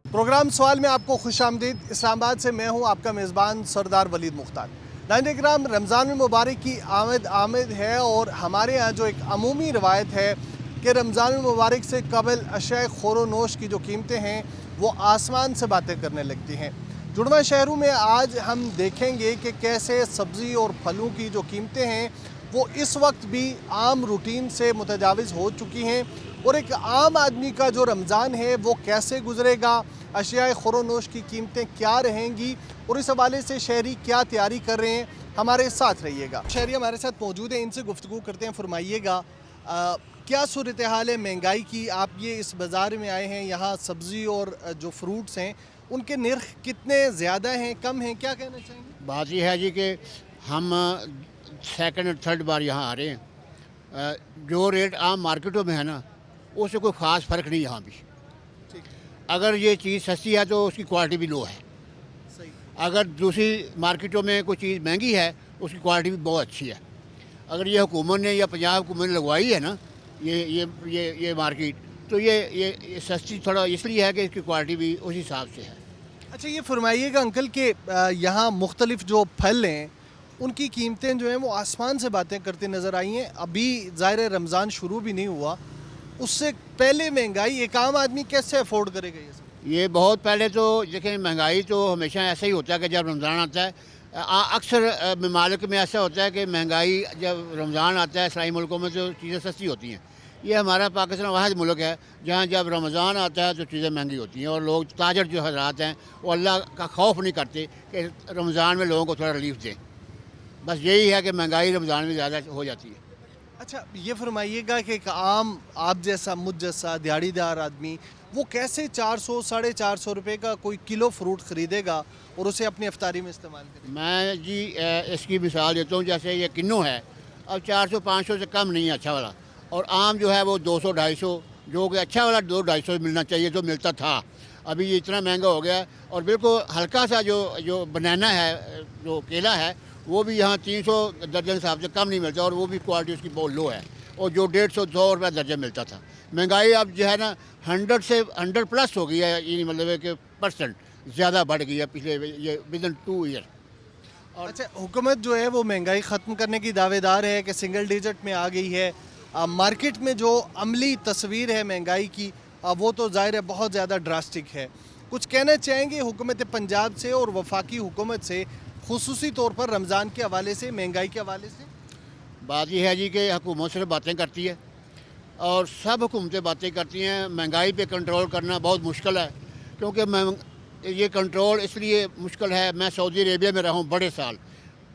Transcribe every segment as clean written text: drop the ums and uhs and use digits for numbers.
Programme सवाल में आपको खुशामदीद। इस्लामाबाद से मैं हूं आपका मेज़बान सरदार वलीद मुख्तार। नाज़रीन किराम, रमज़ान मुबारक की आमद है और हमारे यहाँ जो एक अमूमी रवायत है कि रमज़ान मुबारक से कबल अशिया खोरो नोश की जो कीमतें हैं वो आसमान से बातें करने लगती हैं। जुड़वा शहरों में आज हम देखेंगे कि कैसे सब्ज़ी और फलों की जो कीमतें हैं वो इस वक्त भी आम रूटीन से मुतजाविज़ हो चुकी हैं और एक आम आदमी का जो रमज़ान है वो कैसे गुजरेगा, अशिया खुरोनोश की कीमतें क्या रहेंगी और इस हवाले से शहरी क्या तैयारी कर रहे हैं, हमारे साथ रहिएगा। शहरी हमारे साथ मौजूद हैं, इनसे गुफ्तगू करते हैं। फरमाइएगा क्या सूरत हाल है महंगाई की? आप ये इस बाज़ार में आए हैं, यहाँ सब्ज़ी और जो फ्रूट्स हैं उनके निर्ख कितने ज़्यादा हैं, कम हैं, क्या कहना चाहेंगे? बात यह है जी कि हम सेकंड और थर्ड बार यहाँ आ रहे हैं। जो रेट आम मार्केटों में है ना, उससे कोई ख़ास फ़र्क नहीं यहाँ भी। ठीक, अगर ये चीज़ सस्ती है तो उसकी क्वालिटी भी लो है। सही। अगर दूसरी मार्केटों में कोई चीज़ महंगी है, उसकी क्वालिटी भी बहुत अच्छी है। अगर ये हुकूमत ने या पंजाब हुकूमत ने लगवाई है ना ये मार्केट, तो ये सस्ती थोड़ा इसलिए है कि इसकी क्वालिटी भी उस हिसाब से है। अच्छा, ये फरमाइएगा अंकल कि यहाँ मुख्तलिफ जो फल हैं उनकी कीमतें जो हैं वो आसमान से बातें करती नज़र आई हैं। अभी ज़ाहिर है रमज़ान शुरू भी नहीं हुआ, उससे पहले महंगाई एक आम आदमी कैसे अफोर्ड करेगा ये सब? ये बहुत पहले तो देखें, महंगाई तो हमेशा ऐसा ही होता है कि जब रमज़ान आता है, अक्सर ममालिक में ऐसा होता है कि महंगाई जब रमज़ान आता है इस्लामी मुल्कों में तो चीज़ें सस्ती होती हैं। ये हमारा पाकिस्तान वाहिद मुल्क है जहाँ जब रमज़ान आता है तो चीज़ें महंगी होती हैं और लोग ताजर जो हज़रात हैं वो अल्लाह का खौफ नहीं करते कि रमज़ान में लोगों को थोड़ा रिलीफ दें। बस यही है कि महंगाई रमज़ान में ज़्यादा हो जाती है। अच्छा, ये फरमाइएगा कि एक आम आप जैसा मुझ जैसा दिहाड़ीदार आदमी वो कैसे 400 साढ़े 400 रुपये का कोई किलो फ्रूट ख़रीदेगा और उसे अपनी अफ्तारी में इस्तेमाल करेगा? मैं जी इसकी मिसाल देता हूँ। जैसे ये किन्नू है, अब 400-500 से कम नहीं है अच्छा वाला, और आम जो है वो 200-250, जो कि अच्छा वाला 200-250 मिलना चाहिए, जो मिलता था। अभी ये इतना महंगा हो गया और बिल्कुल हल्का सा जो बनाना है, जो केला है, वो भी यहाँ 300 दर्जन हिसाब से कम नहीं मिलता और वो भी क्वालिटी उसकी बहुत लो है, और जो 150-100 रुपये दर्जन मिलता था। महंगाई अब जो है ना 100 से 100 प्लस हो गई है, ये मतलब है कि % ज़्यादा बढ़ गई है पिछले ये विदिन 2 ईयर। और अच्छा, हुकूमत जो है वो महंगाई ख़त्म करने की दावेदार है कि सिंगल डिजिट में आ गई है। मार्केट में जो अमली तस्वीर है महंगाई की वो तो ज़ाहिर है बहुत ज़्यादा ड्रास्टिक है। कुछ कहना चाहेंगे हुकूमत पंजाब से और वफाकी हुकूमत से, खुसूसी तौर पर रमज़ान के हवाले से, महंगाई के हवाले से? बात यह है जी कि हुकूमत सिर्फ बातें करती है और सब हुकूमतें बातें करती हैं। महंगाई पे कंट्रोल करना बहुत मुश्किल है, क्योंकि ये कंट्रोल इसलिए मुश्किल है, मैं सऊदी अरेबिया में रहा हूँ बड़े साल,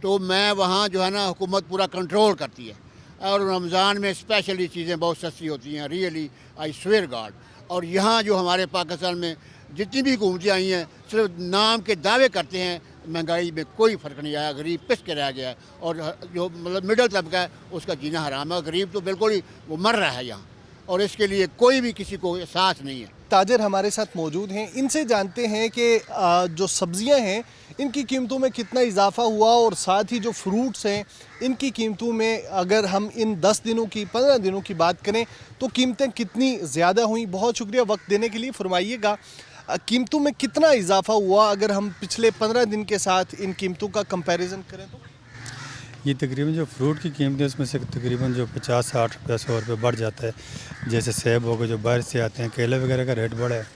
तो मैं वहाँ जो है ना हुकूमत पूरा कंट्रोल करती है और रमज़ान में स्पेशली चीज़ें बहुत सस्ती होती हैं, रियली आई स्वेयर गॉड। और यहाँ जो हमारे पाकिस्तान में जितनी भी हुकूमतें आई हैं सिर्फ नाम के दावे करते हैं, महंगाई में कोई फ़र्क नहीं आया, गरीब पिस के रह गया और जो मतलब मिडिल तबका है उसका जीना हराम है। गरीब तो बिल्कुल ही वो मर रहा है यहाँ, और इसके लिए कोई भी किसी को एहसास नहीं है। ताजर हमारे साथ मौजूद हैं, इनसे जानते हैं कि जो सब्ज़ियां हैं इनकी कीमतों में कितना इजाफा हुआ और साथ ही जो फ्रूट्स हैं इनकी कीमतों में अगर हम इन 10 दिनों की 15 दिनों की बात करें तो कीमतें कितनी ज़्यादा हुई। बहुत शुक्रिया वक्त देने के लिए। फरमाइएगा कीमतों में कितना इजाफा हुआ अगर हम पिछले 15 दिन के साथ इन कीमतों का कंपैरिजन करें तो? ये तकरीबन जो फ्रूट की कीमत है उसमें से तकरीबन जो 50-60 रुपये 100 रुपये बढ़ जाता है। जैसे सेब हो गए जो बाहर से आते हैं, केले वगैरह का रेट बढ़ा है,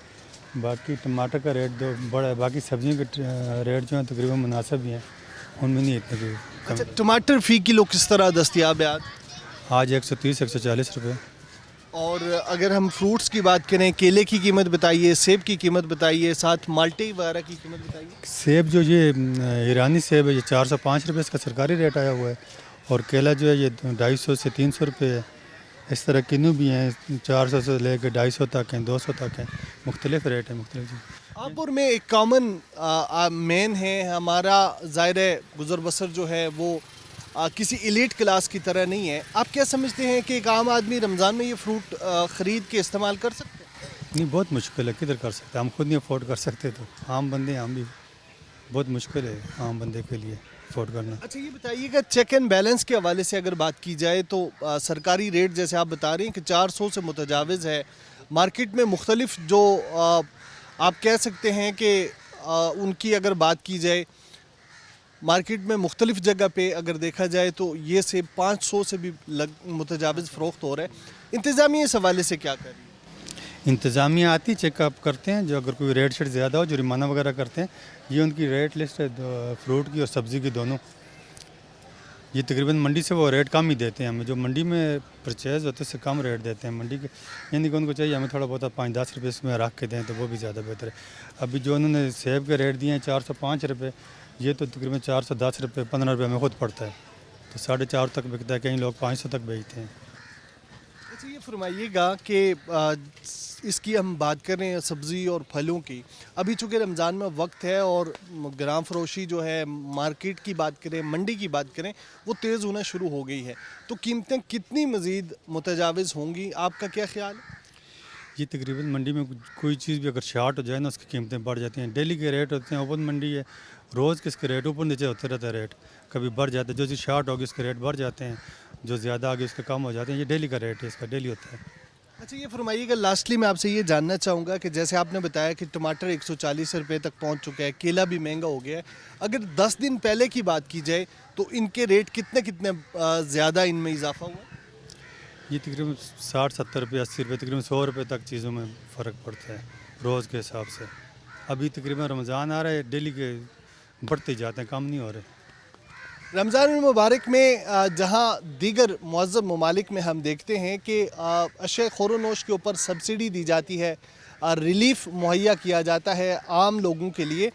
बाकी टमाटर का रेट जो बढ़ा है, बाकी सब्जियों के रेट जो है तकरीबन मुनासिब भी हैं, उनमें नहीं इतने की अच्छा, टमाटर फ़ी किलो किस तरह दस्तियाब है आज? आज 130-140 रुपये। और अगर हम फ्रूट्स की बात करें, केले की कीमत बताइए, सेब की कीमत बताइए, साथ माल्टे वगैरह की कीमत बताइए। सेब जो ये ईरानी सेब है ये 405 रुपये इसका सरकारी रेट आया हुआ है, और केला जो है ये 250 से 300 रुपये है। इस तरह किन्नू भी हैं 400 से लेकर 250 तक हैं, 200 तक हैं, मुख्तलिफ रेट है मुख्तलिफ। आपपुर में एक कॉमन मैन है हमारा, ज़ाहिर है गुज़र बसर जो है वो किसी एलीट क्लास की तरह नहीं है। आप क्या समझते हैं कि एक आम आदमी रमज़ान में ये फ्रूट ख़रीद के इस्तेमाल कर सकते हैं? नहीं, बहुत मुश्किल है, किधर कर सकते हैं, हम खुद नहीं अफोर्ड कर सकते, तो आम बंदे हैं हम भी, बहुत मुश्किल है आम बंदे के लिए अफोर्ड करना। अच्छा, ये बताइएगा चेक एंड बैलेंस के हवाले से अगर बात की जाए तो सरकारी रेट जैसे आप बता रही हैं कि 400 से मुतजाविज़ है, मार्केट में मुख्तलिफ जो आप कह सकते हैं कि उनकी अगर बात की जाए मार्केट में मुख्तलिफ जगह पे अगर देखा जाए तो ये सेब 500 से भी मुतजाविज़ फ़रोख्त हो रहा है। इंतज़ामिया इस हवाले से क्या कर रही है? इंतज़ामिया आती चेकअप करते हैं, जो अगर कोई रेट शेट ज़्यादा हो जुर्माना वगैरह करते हैं। ये उनकी रेट लिस्ट है फ्रूट की और सब्ज़ी की दोनों। ये तकरीबन मंडी से वो रेट कम ही देते हैं हमें, जो मंडी में परचेज़ होते हैं उससे कम रेट देते हैं मंडी के। यानी कि उनको चाहिए हमें थोड़ा बहुत 5-10 रुपये इसमें रख के दें तो वो भी ज़्यादा बेहतर है। अभी जो उन्होंने सेब के रेट दिए हैं 405 रुपये, ये तो तकरीबन 410 रुपये 15 रुपये में खुद पड़ता है, तो 450 तक बिकता है, कई लोग 500 तक बेचते हैं। अच्छा ये फरमाइएगा कि इसकी हम बात करें सब्ज़ी और फलों की, अभी चूँकि रमज़ान में वक्त है और ग्राम फरोशी जो है मार्केट की बात करें, मंडी की बात करें, वो तेज़ होना शुरू हो गई है, तो कीमतें कितनी मज़ीद मुतजाविज़ होंगी, आपका क्या ख्याल है? ये तकरीबन मंडी में कोई चीज़ भी अगर शार्ट हो जाए ना उसकी कीमतें बढ़ जाती हैं। डेली के रेट होते हैं, ओपन मंडी है, रोज़ के इसके रेट ऊपर नीचे होते रहता है रेट, कभी बढ़ जाता है। जो चीज़ शार्ट होगी उसके रेट बढ़ जाते हैं, जो ज़्यादा आगे उसके कम हो जाते हैं। ये डेली का रेट है, इसका डेली होता है। अच्छा ये फरमाइएगा, लास्टली मैं आपसे ये जानना चाहूँगा कि जैसे आपने बताया कि टमाटर 140 रुपये तक पहुँच चुका है, केला भी महंगा हो गया है, अगर 10 दिन पहले की बात की जाए तो इनके रेट कितने कितने ज़्यादा इनमें इजाफा हुआ? ये तकरीबन 60-70 रुपये 80 रुपये तकरीबन 100 रुपये तक चीज़ों में फ़र्क पड़ता है रोज़ के हिसाब से। अभी तकरीबन रमज़ान आ रहा है, डेली के बढ़ते ही जाते हैं, कम नहीं हो रहे। रमज़ान मुबारक में जहाँ दीगर मुअज़्ज़म ममालिक में हम देखते हैं कि अशय ख़ोर-ओ-नोश के ऊपर सब्सिडी दी जाती है, रिलीफ़ मुहैया किया जाता है आम लोगों के लिए,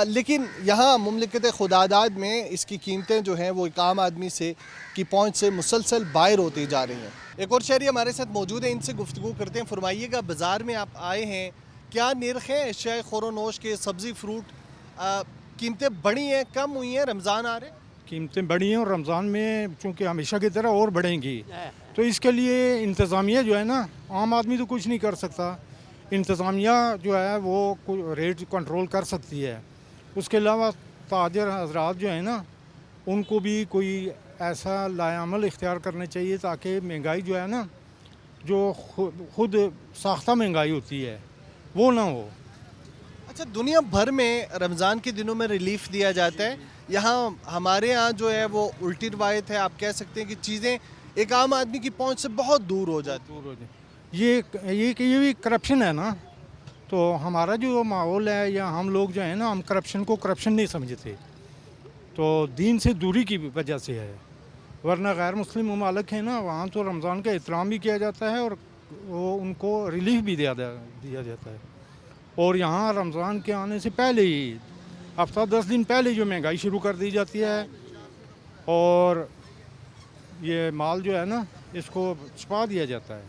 लेकिन यहाँ मुमलिकत खुदादाद में इसकी कीमतें जो हैं वो एक आम आदमी से की पहुँच से मुसलसल बाहर होती जा रही हैं। एक और शहरी हमारे साथ मौजूद है, इनसे गुफ्तगू करते हैं। फरमाइएगा, बाज़ार में आप आए हैं, क्या निर्ख है अशय ख़ोर-ओ-नोश के, सब्ज़ी फ्रूट कीमतें बढ़ी हैं, कम हुई हैं? रमज़ान आ रहे, कीमतें बढ़ी हैं और रमज़ान में चूँकि हमेशा की तरह और बढ़ेंगी, तो इसके लिए इंतज़ामिया जो है ना, आम आदमी तो कुछ नहीं कर सकता, इंतज़ामिया जो है वो रेट कंट्रोल कर सकती है। उसके अलावा ताजर हजरात जो है ना, उनको भी कोई ऐसा लाएअमल इख्तियार करने चाहिए ताकि महंगाई जो है ना, जो खुद साख्ता महंगाई होती है वो ना हो। अच्छा दुनिया भर में रमज़ान के दिनों में रिलीफ दिया जाता है, यहाँ हमारे यहाँ जो है वो उल्टी रवायत है। आप कह सकते हैं कि चीज़ें एक आम आदमी की पहुँच से बहुत दूर हो जाती हैं। ये भी करप्शन है ना, तो हमारा जो माहौल है या हम लोग जो है ना, हम करप्शन को करप्शन नहीं समझते, तो दीन से दूरी की वजह से है। वरना गैर मुस्लिम ममालिक है ना, वहाँ तो रमज़ान का एहतराम भी किया जाता है और वो उनको रिलीफ भी दिया जाता है। और यहाँ रमज़ान के आने से पहले ही हफ्ता 10 दिन पहले जो महंगाई शुरू कर दी जाती है और ये माल जो है ना, इसको छुपा दिया जाता है।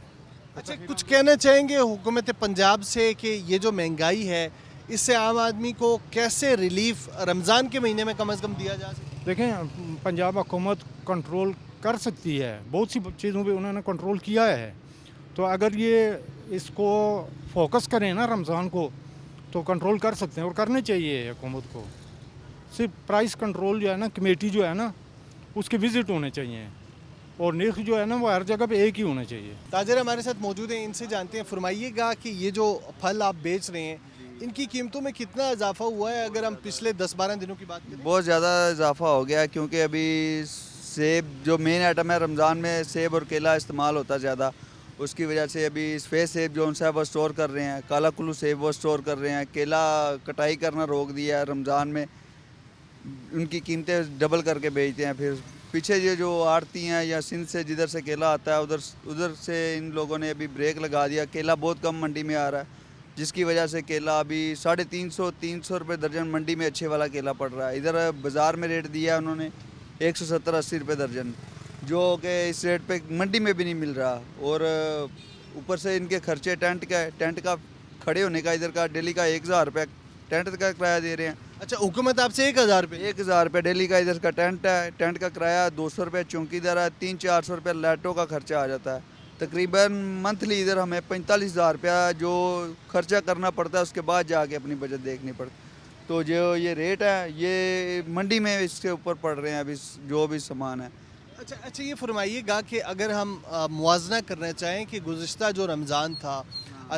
अच्छा कुछ कहना चाहेंगे हुकूमत पंजाब से कि ये जो महंगाई है इससे आम आदमी को कैसे रिलीफ रमज़ान के महीने में कम से कम दिया जा सके? देखें, पंजाब हुकूमत कंट्रोल कर सकती है, बहुत सी चीज़ों पे उन्होंने कंट्रोल किया है, तो अगर ये इसको फोकस करें ना रमज़ान को, तो कंट्रोल कर सकते हैं और करने चाहिए हुकूमत को। सिर्फ प्राइस कंट्रोल जो है ना, कमेटी जो है ना, उसके विज़िट होने चाहिए और निर्ख जो है ना वो हर जगह पे एक ही होना चाहिए। ताजर हमारे साथ मौजूद हैं, इनसे जानते हैं। फरमाइएगा कि ये जो फल आप बेच रहे हैं इनकी कीमतों में कितना इजाफा हुआ है अगर हम पिछले 10-12 दिनों की बात करें? बहुत ज़्यादा इजाफा हो गया, क्योंकि अभी सेब जो मेन आइटम है रमज़ान में, सेब और केला इस्तेमाल होता है ज़्यादा, उसकी वजह से अभी सफ़ेद सेब जो उनसे वो स्टोर कर रहे हैं, काला कुल्लू सेब वो स्टोर कर रहे हैं, केला कटाई करना रोक दिया है रमज़ान में, उनकी कीमतें डबल करके बेचते हैं। फिर पीछे ये जो आड़ती हैं या सिंध से जिधर से केला आता है उधर से इन लोगों ने अभी ब्रेक लगा दिया, केला बहुत कम मंडी में आ रहा है, जिसकी वजह से केला अभी 350 रुपये दर्जन मंडी में अच्छे वाला केला पड़ रहा है। इधर बाज़ार में रेट दिया है उन्होंने 170-80 रुपये दर्जन, जो कि इस रेट पे मंडी में भी नहीं मिल रहा। और ऊपर से इनके खर्चे टेंट का खड़े होने का, इधर का डेली का 1000 रुपये टेंट का किराया दे रहे हैं। अच्छा हुकूमत आपसे 1000 रुपये? 1000 रुपये डेली का इधर का टेंट है, टेंट का किराया 200 रुपये चौकीदार है, 300-400 रुपये लाइटों का खर्चा आ जाता है। तकरीबन मंथली इधर हमें 45,000 रुपया जो खर्चा करना पड़ता है, उसके बाद जाके अपनी बजट देखनी पड़ती। तो जो ये रेट है ये मंडी में इसके ऊपर पड़ रहे हैं अभी जो भी सामान है। अच्छा ये फरमाइएगा कि अगर हम मुआवजा करना चाहें कि गुज़िश्ता जो रमज़ान था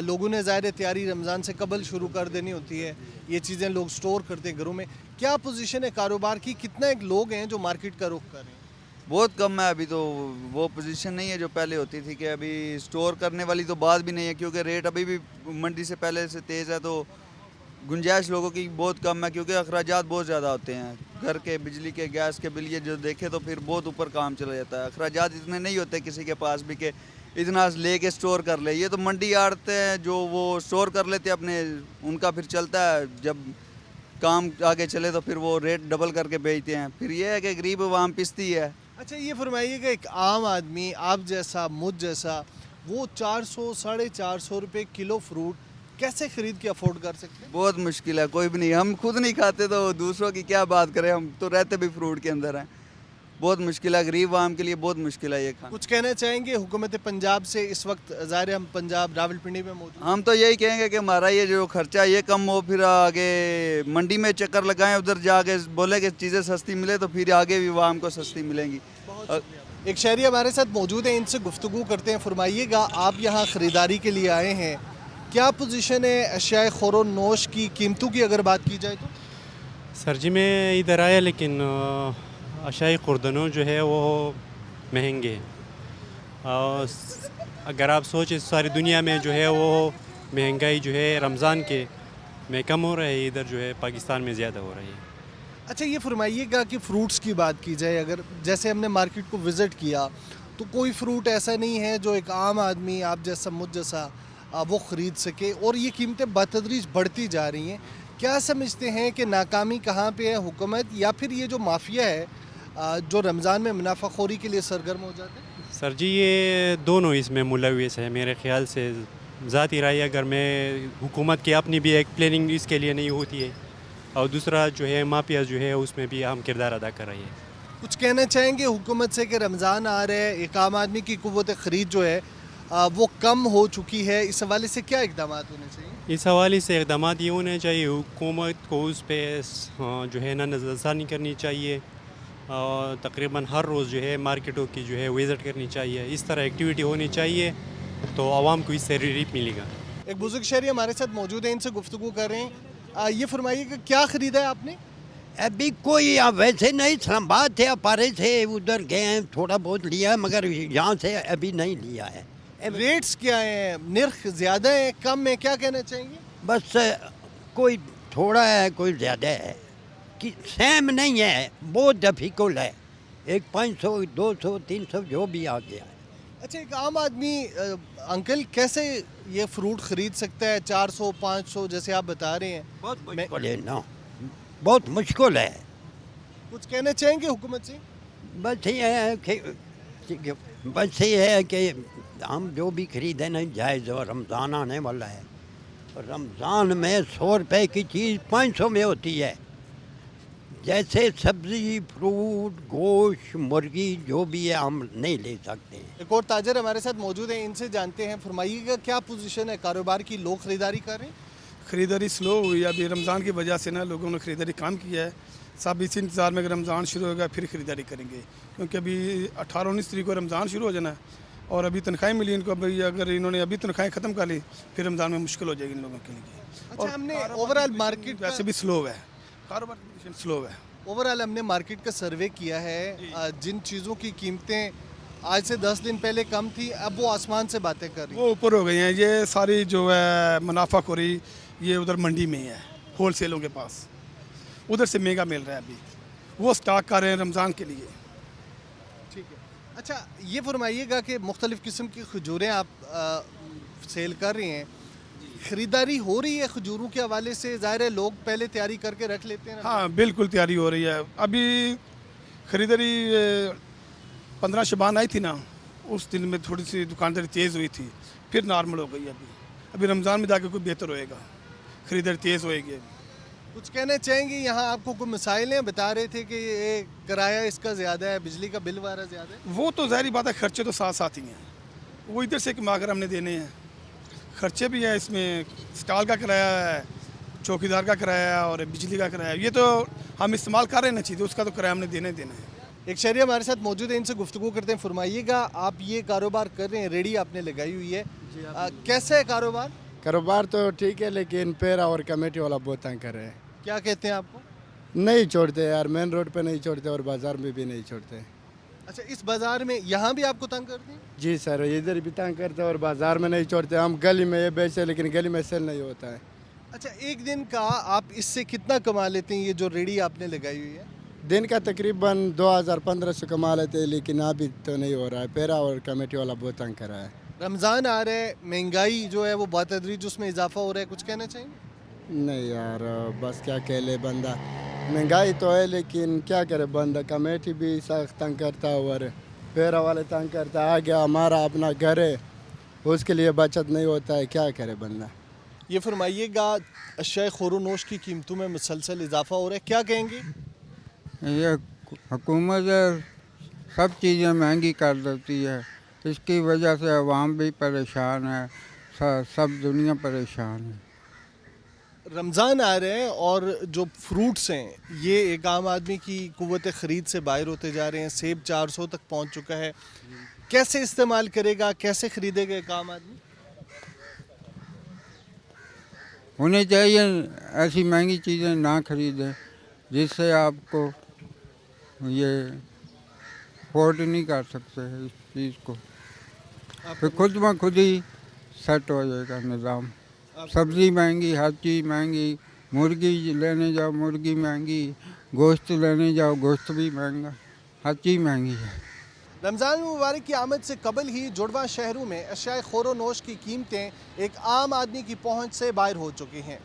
लोगों ने ज़ाहिर है तैयारी रमज़ान से कबल शुरू कर देनी होती है, ये चीज़ें लोग स्टोर करते हैं घरों में। क्या पोजीशन है कारोबार की, कितने एक लोग हैं जो मार्केट का रुख कर रहे हैं? बहुत कम है अभी तो, वो पोजीशन नहीं है जो पहले होती थी कि अभी स्टोर करने वाली तो बात भी नहीं है, क्योंकि रेट अभी भी मंडी से पहले से तेज़ है, तो गुंजाइश लोगों की बहुत कम है, क्योंकि अखराजात बहुत ज़्यादा होते हैं। घर के बिजली के गैस के बिल ये जो देखे तो फिर बहुत ऊपर काम चला जाता है। अखराजात इतने नहीं होते किसी के पास भी कि इतना ले के स्टोर कर ले। ये तो मंडी आड़ते हैं जो वो स्टोर कर लेते हैं अपने, उनका फिर चलता है, जब काम आगे चले तो फिर वो रेट डबल करके बेचते हैं। फिर ये है कि गरीब आवाम पिसती है। अच्छा ये फरमाइएगा, एक आम आदमी आप जैसा मुझ जैसा वो 400 450 रुपये किलो फ्रूट कैसे खरीद के अफोर्ड कर सकते हैं? बहुत मुश्किल है, कोई भी नहीं, हम खुद नहीं खाते तो दूसरों की क्या बात करें, हम तो रहते भी फ्रूट के अंदर हैं। बहुत मुश्किल है, गरीब आवाम के लिए बहुत मुश्किल है ये खाना। कुछ कहना चाहेंगे हुकूमत पंजाब से? इस वक्त ज़ाहिर है हम पंजाब रावलपिंडी में मौजूद हैं। हम तो यही कहेंगे कि हमारा ये जो खर्चा ये कम हो, फिर आगे मंडी में चक्कर लगाएं, उधर जाके बोले कि चीज़ें सस्ती मिले तो फिर आगे भी आवाम को सस्ती मिलेंगी। एक शहरी हमारे साथ मौजूद हैं, इनसे गुफ्तगू करते हैं। फरमाइएगा, आप यहाँ ख़रीदारी के लिए आए हैं, क्या पोजीशन है अशिया ख़ोरो नोश की कीमतों की अगर बात की जाए तो? सर जी मैं इधर आया, लेकिन अशाई खुर्दनों जो है वो महंगे हैं। और अगर आप सोचें सारी दुनिया में जो है वो महंगाई जो है रमज़ान के में कम हो रहा है, इधर जो है पाकिस्तान में ज़्यादा हो रही है। अच्छा ये फरमाइएगा कि फ़्रूट्स की बात की जाए, अगर जैसे हमने मार्केट को विज़िट किया तो कोई फ़्रूट ऐसा नहीं है जो एक आम आदमी आप जैसा मुझ जैसा वो ख़रीद सके, और ये कीमतें बतदरीज बढ़ती जा रही हैं। क्या समझते हैं कि नाकामी कहाँ पे है, हुकूमत या फिर ये जो माफिया है जो रमज़ान में मुनाफाखोरी के लिए सरगर्म हो जाते हैं? सर जी ये दोनों इसमें मुलविस है मेरे ख़्याल से। ज़ाती राय अगर मैं, हुकूमत की अपनी भी एक प्लानिंग इसके लिए नहीं होती है, और दूसरा जो है माफिया जो है उसमें भी अहम किरदार अदा कर रही है। कुछ कहना चाहेंगे हुकूमत से कि रमज़ान आ रहा है, एक आम आदमी की कुव्वत ख़रीद जो है वो कम हो चुकी है, इस हवाले से क्या इक़दाम होने चाहिए? इस हवाले से इक़दाम ये होने चाहिए, हुकूमत को उस पर जो है ना नज़रसानी करनी चाहिए, और तकरीबन हर रोज़ जो है मार्केटों की जो है विज़िट करनी चाहिए। इस तरह एक्टिविटी होनी चाहिए तो आवाम को इससे रिलीफ मिलेगा। एक बुजुर्ग शहरी हमारे साथ मौजूद हैं, इनसे गुफ्तगू कर रहे हैं। ये फरमाइए कि क्या ख़रीदा है आपने? अभी कोई वैसे नहीं, इस्लामाबाद थे, अपारे थे, उधर गए हैं, थोड़ा बहुत लिया, मगर यहाँ से अभी नहीं लिया है। रेट्स क्या हैं, निर्ख ज़्यादा है कम है, क्या कहना चाहेंगे? बस कोई थोड़ा है, कोई ज़्यादा है, कि सेम नहीं है, बहुत डिफिकल्ट है। एक 500 200 300 जो भी आ गया है। अच्छा एक आम आदमी अंकल कैसे ये फ्रूट ख़रीद सकता है 400 500 जैसे आप बता रहे हैं? बहुत मुश्किल है ना, बहुत मुश्किल है। कुछ कहना चाहेंगे हुकूमत से? बस ये है कि बस ये है कि हम जो भी खरीदें ना जायज़, और रमज़ान आने वाला है, रमज़ान में 100 रुपए की चीज़ 500 में होती है। जैसे सब्ज़ी, फ्रूट, गोश्त, मुर्गी जो भी है हम नहीं ले सकते। एक और ताजर हमारे साथ मौजूद हैं, इनसे जानते हैं। फरमाइएगा क्या पोजीशन है कारोबार की, लोग ख़रीदारी कर रहे हैं? ख़रीदारी स्लो हुई, अभी रमज़ान की वजह से ना लोगों ने ख़रीदारी कम किया है। सब इसी इंतज़ार में अगर रमज़ान शुरू होगा फिर ख़रीदारी करेंगे, क्योंकि अभी 18-19 तारीख को रमज़ान शुरू हो जाना, और अभी तनख्वाहें मिली इनको, अभी अगर इन्होंने अभी तनख्वाहें ख़त्म कर ली फिर रमज़ान में मुश्किल हो जाएगी इन लोगों के लिए। अच्छा हमने ओवरऑल मार्केट वैसे भी स्लो है, कारोबार की पोजीशन स्लो है। ओवरऑल हमने मार्केट का सर्वे किया है, जिन चीज़ों की कीमतें आज से 10 दिन पहले कम थी, अब वो आसमान से बातें कर रही हैं। वो ऊपर हो गई हैं। ये सारी जो है मुनाफाखोरी ये उधर मंडी में है, होल सेलों के पास, उधर से महंगा मिल रहा है। अभी वो स्टॉक कर रहे हैं रमज़ान के लिए। ठीक है। अच्छा ये फरमाइएगा कि मुख्तलिफ़ किस्म की खजूरें आप सेल कर रही हैं, ख़रीदारी हो रही है खजूरों के हवाले से? ज़ाहिर है लोग पहले तैयारी करके रख लेते हैं। हाँ बिल्कुल तैयारी हो रही है। अभी ख़रीदारी 15 शबान आई थी ना, उस दिन में थोड़ी सी दुकानदारी तेज़ हुई थी, फिर नॉर्मल हो गई। अभी रमज़ान में जाके कोई बेहतर होएगा, ख़रीदारी तेज़ होएगी। कुछ कहना चाहेंगे? यहाँ आपको कोई मिसाइल हैं, बता रहे थे कि ये किराया इसका ज़्यादा है, बिजली का बिल वगैरह ज़्यादा है। वो तो ज़ाहिर बात है, खर्चे तो साथ साथ ही हैं, वो इधर से कमा कर हमने देने हैं। खर्चे भी है इसमें, स्टॉल का किराया है, चौकीदार का किराया है, और बिजली का किराया है। ये तो हम इस्तेमाल कर रहे हैं ना चीज़ें, उसका तो किराया हमने देना है। एक शहरी हमारे साथ मौजूद है, इनसे गुफ्तगू करते हैं। फरमाइएगा, आप ये कारोबार कर रहे हैं, रेडी आपने लगाई हुई है, कैसे है कारोबार? कारोबार तो ठीक है, लेकिन पेरा और कमेटी वाला बहुत तंग कर रहे हैं। क्या कहते हैं आपको? नहीं छोड़ते यार, मेन रोड पे नहीं छोड़ते और बाजार में भी नहीं छोड़ते। अच्छा, इस बाजार में यहाँ भी आपको तंग करते हैं? जी सर, इधर भी तंग करते हैं और बाजार में नहीं छोड़ते। हम गली में ये बेचते, लेकिन गली में सेल नहीं होता है। अच्छा, एक दिन का आप इससे कितना कमा लेते हैं, ये जो रेडी आपने लगाई हुई है? दिन का तकरीबन 2000-1500 कमा लेते हैं, लेकिन अभी तो नहीं हो रहा है। पेरा और कमेटी वाला बहुत तंग कर रहा है। रमज़ान आ रहा है, महंगाई जो है वो बतदरीज उसमें इजाफा हो रहा है, कुछ कहना चाहिए? नहीं यार, बस क्या कह ले बंदा। महंगाई तो है, लेकिन क्या करे बंदा। कमेटी भी सख्त तंग करता है और पेरा वाले तंग करता है। आगे हमारा अपना घर है, उसके लिए बचत नहीं होता है, क्या करे बंदा। ये फरमाइएगा, अशिया ख़ुरूनोश की कीमतों में मुसलसल इजाफा हो रहा है, क्या कहेंगे? ये हुकूमत सब चीज़ें महंगी कर देती है, इसकी वजह से अवाम भी परेशान है, सब दुनिया परेशान है। रमज़ान आ रहे हैं और जो फ्रूट्स हैं ये एक आम आदमी की कुव्वत ख़रीद से बाहर होते जा रहे हैं। सेब 400 तक पहुंच चुका है। कैसे इस्तेमाल करेगा, कैसे ख़रीदेगा एक आम आदमी? होनी चाहिए ऐसी महंगी चीज़ें ना खरीदें जिससे आपको ये अफोर्ड नहीं कर सकते इस चीज़ को, फिर खुद ब खुद ही सेट हो जाएगा निज़ाम। सब्ज़ी महंगी, हर चीज़ महंगी, मुर्गी लेने जाओ मुर्गी महंगी, गोश्त लेने जाओ गोश्त भी महंगा, हर चीज़ महंगी है। रमज़ान मुबारक की आमद से कबल ही जुड़वा शहरों में अशिया ख़ुरूनोश की कीमतें एक आम आदमी की पहुंच से बाहर हो चुकी हैं।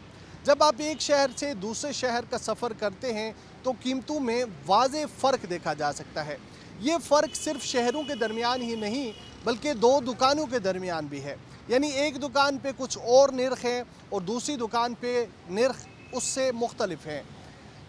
जब आप एक शहर से दूसरे शहर का सफ़र करते हैं तो कीमतों में वाज़े फ़र्क देखा जा सकता है। ये फ़र्क सिर्फ शहरों के दरमियान ही नहीं बल्कि दो दुकानों के दरमियान भी है। यानी एक दुकान पे कुछ और निर्ख है और दूसरी दुकान पे निर्ख उससे मुख्तलिफ है।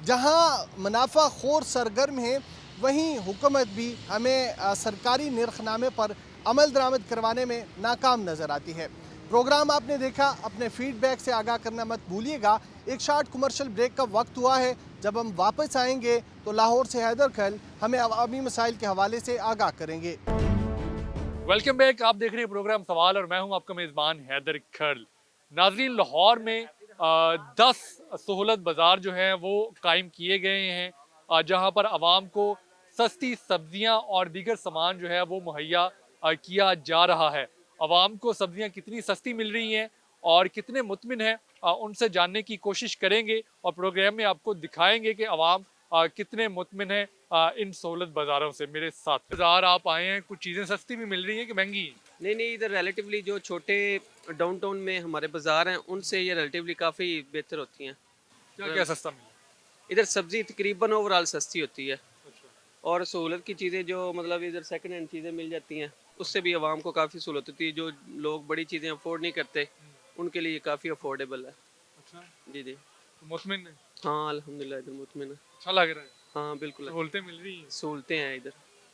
जहाँ मुनाफा खोर सरगर्म है वहीं हुकूमत भी हमें सरकारी निर्खनामे पर अमल दरामद करवाने में नाकाम नज़र आती है। प्रोग्राम आपने देखा, अपने फीडबैक से आगाह करना मत भूलिएगा। एक शॉर्ट कमर्शियल ब्रेक का वक्त हुआ है। जब हम वापस आएंगे तो लाहौर से हैदर खल हमें अवामी मसाइल के हवाले से आगाह करेंगे। वेलकम बैक, आप देख रहे हैं प्रोग्राम सवाल और मैं हूं आपका मेज़बान हैदर खल। नाज़रीन, लाहौर में 10 सहूलत बाज़ार जो हैं वो कायम किए गए हैं जहां पर आवाम को सस्ती सब्जियां और दीगर सामान जो है वो मुहैया किया जा रहा है। आवाम को सब्जियां कितनी सस्ती मिल रही हैं और कितने मुतमिन हैं उनसे जानने की कोशिश करेंगे और प्रोग्राम में आपको दिखाएंगे कि आवाम कितने मुतमिन हैं इन सहूलत बाज़ारों से। मेरे साथ बाज़ार आप आए हैं, कुछ चीज़ें सस्ती भी मिल रही हैं कि महंगी हैं? नहीं, इधर रिलेटिवली जो छोटे डाउनटाउन में हमारे बाज़ार हैं उनसे ये रिलेटिवली काफ़ी बेहतर होती हैं। क्या क्या सस्ता मिला? इधर सब्ज़ी तकरीबन ओवरऑल सस्ती होती है और सहूलत की चीज़ें जो मतलब इधर सेकंड हैंड चीज़ें मिल जाती हैं उससे भी आवाम को काफ़ी सहूलत होती है। जो लोग बड़ी चीज़ें अफोर्ड नहीं करते उनके लिए काफ़ी अफोर्डेबल है। अच्छा जी मुतमिन है? हाँ अल्हम्दुलिल्लाह इधर मुतमिन है। अच्छा लग रहा है? हाँ बिल्कुल सहूलतें मिल रही हैं? सहूलतें हैं इधर।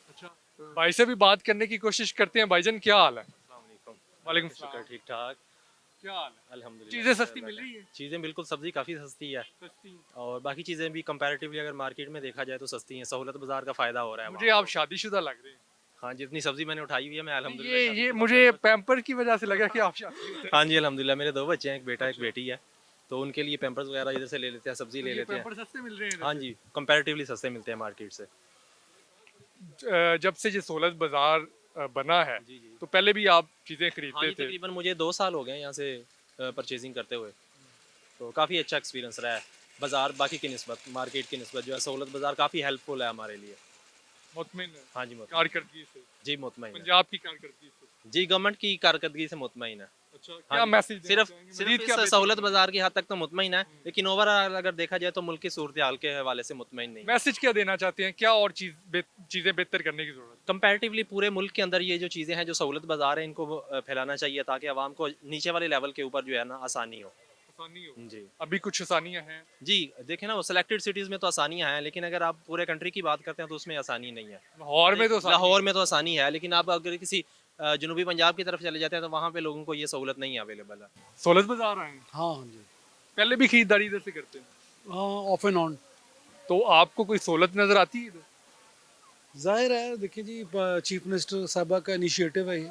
अच्छा, भाई से भी बात करने की कोशिश करते हैं। भाईजान क्या हाल है? वालेकुम सलाम। ठीक ठाक, क्या हाल है? अल्हम्दुलिल्लाह। चीज़ें सस्ती मिल रही हैं? चीज़ें बिल्कुल, सब्जी काफ़ी सस्ती है सस्ती। और बाकी चीज़ें भी कंपैरेटिवली अगर मार्केट में देखा जाए तो सस्ती हैं। सहूलत बाज़ार का फ़ायदा हो रहा है। मुझे आप शादीशुदा लग रहे हैं। हाँ, जितनी सब्जी मैंने उठाई हुई है मैं अल्हम्दुलिल्लाह। ये मुझे पैम्पर की वजह से लगा कि आप शादी। हाँ जी अल्हम्दुलिल्लाह, मेरे 2 बच्चे हैं, एक बेटा एक बेटी है, तो उनके लिए पैम्पर्स वगैरह इधर से ले लेते हैं, सब्जी ले लेते हैं। पैम्पर सस्ते मिल रहे हैं? हाँ जी, कंपैरेटिवली सस्ते मिलते हैं मार्केट से। जब से ये सहूलत बाज़ार बना है तो पहले भी आप चीज़ें खरीदते थे? तकरीबन मुझे 2 साल हो गए यहाँ से परचेजिंग करते हुए, तो काफ़ी अच्छा एक्सपीरियंस रहा है। बाज़ार बाकी की निस्बत, मार्केट की निस्बत जो है सहूलत बाज़ार काफ़ी हेल्पफुल है हमारे लिए। मुतमिन है? हाँ जी, मुतमिन। कारकर्दगी से? जी मुतमिन है। पंजाब की कारकर्दगी से? जी गवर्नमेंट की कारकर्दगी से मुतमिन है। अच्छा, क्या मैसेज सिर्फ इस सहूलत बाज़ार की हद तक तो मुतमिन है, लेकिन ओवरऑल अगर देखा जाए तो मुल्क की सूरत हाल के हवाले से मुतमिन नहीं। मैसेज क्या देना चाहते हैं, क्या और चीज़ें बेहतर करने की ज़रूरत? कंपैरेटिवली पूरे मुल्क के अंदर ये जो चीज़ें हैं, जो सहूलत बाज़ार है, इनको फैलाना चाहिए ताकि आवाम को नीचे वाले लेवल के ऊपर जो है ना आसानी हो। आसानी हो? जी। अभी कुछ आसानियाँ हैं? जी देखें ना, वो सिलेक्टेड सिटीज़ में तो आसानियाँ हैं, लेकिन अगर आप पूरे कंट्री की बात करते हैं तो उसमें आसानी नहीं है। लाहौर में तो आसानी है, लेकिन आप अगर किसी जनूबी पंजाब की तरफ चले जाते हैं तो वहाँ पे लोगों को ये सहूलत नहीं अवेलेबल है। सहूलत बाज़ार आए? हाँ जी, पहले भी खरीदारी इधर से करते हैं? हाँ, ऑफ एंड ऑन। तो आपको कोई सहूलत नज़र आती है इधर? जाहिर है, देखिए जी, चीफ मिनिस्टर साहबा का इनिशिएटिव है ये,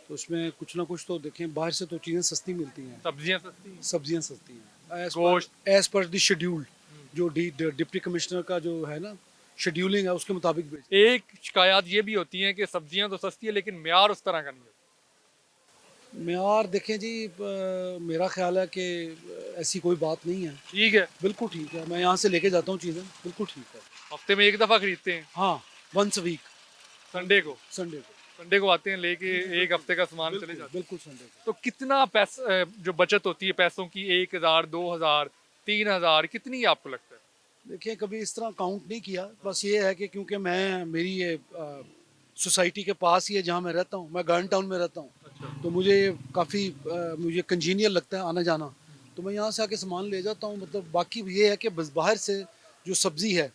तो उसमें कुछ ना कुछ तो देखें, बाहर से तो चीज़ें सस्ती मिलती हैं, सब्जियां सस्ती हैं। सब्जियां सस्ती हैं गोश्त। एज पर द शेड्यूल, जो डिप्टी कमिश्नर का जो है ना शेड्यूलिंग है उसके मुताबिक बेच। एक शिकायत ये भी होती है कि सब्जियां तो सस्ती है लेकिन म्यार उस तरह का नहीं होता। म्यार देखें जी, मेरा ख्याल है कि ऐसी कोई बात नहीं है, ठीक है, बिल्कुल ठीक है। मैं यहाँ से लेके जाता हूँ चीज़ें, बिल्कुल ठीक है। हफ्ते में एक दफ़ा खरीदते हैं, हाँ, वंस वीक, संडे को संडे को आते हैं लेके एक हफ्ते का सामान चले जाते हैं। बिल्कुल संडे को। तो कितना पैसा जो बचत होती है पैसों की, 1000, 2000, 3000, कितनी आपको लगता है? देखिए, कभी इस तरह काउंट नहीं किया, बस ये है कि क्योंकि मेरी ये सोसाइटी के पास ही है जहाँ मैं रहता हूँ, मैं गार्डन टाउन में रहता हूँ। अच्छा। तो मुझे काफ़ी मुझे कंजीनियल लगता है आना जाना, तो मैं यहाँ से आके सामान ले जाता हूँ। मतलब बाकी ये है कि बस बाहर से जो सब्ज़ी है,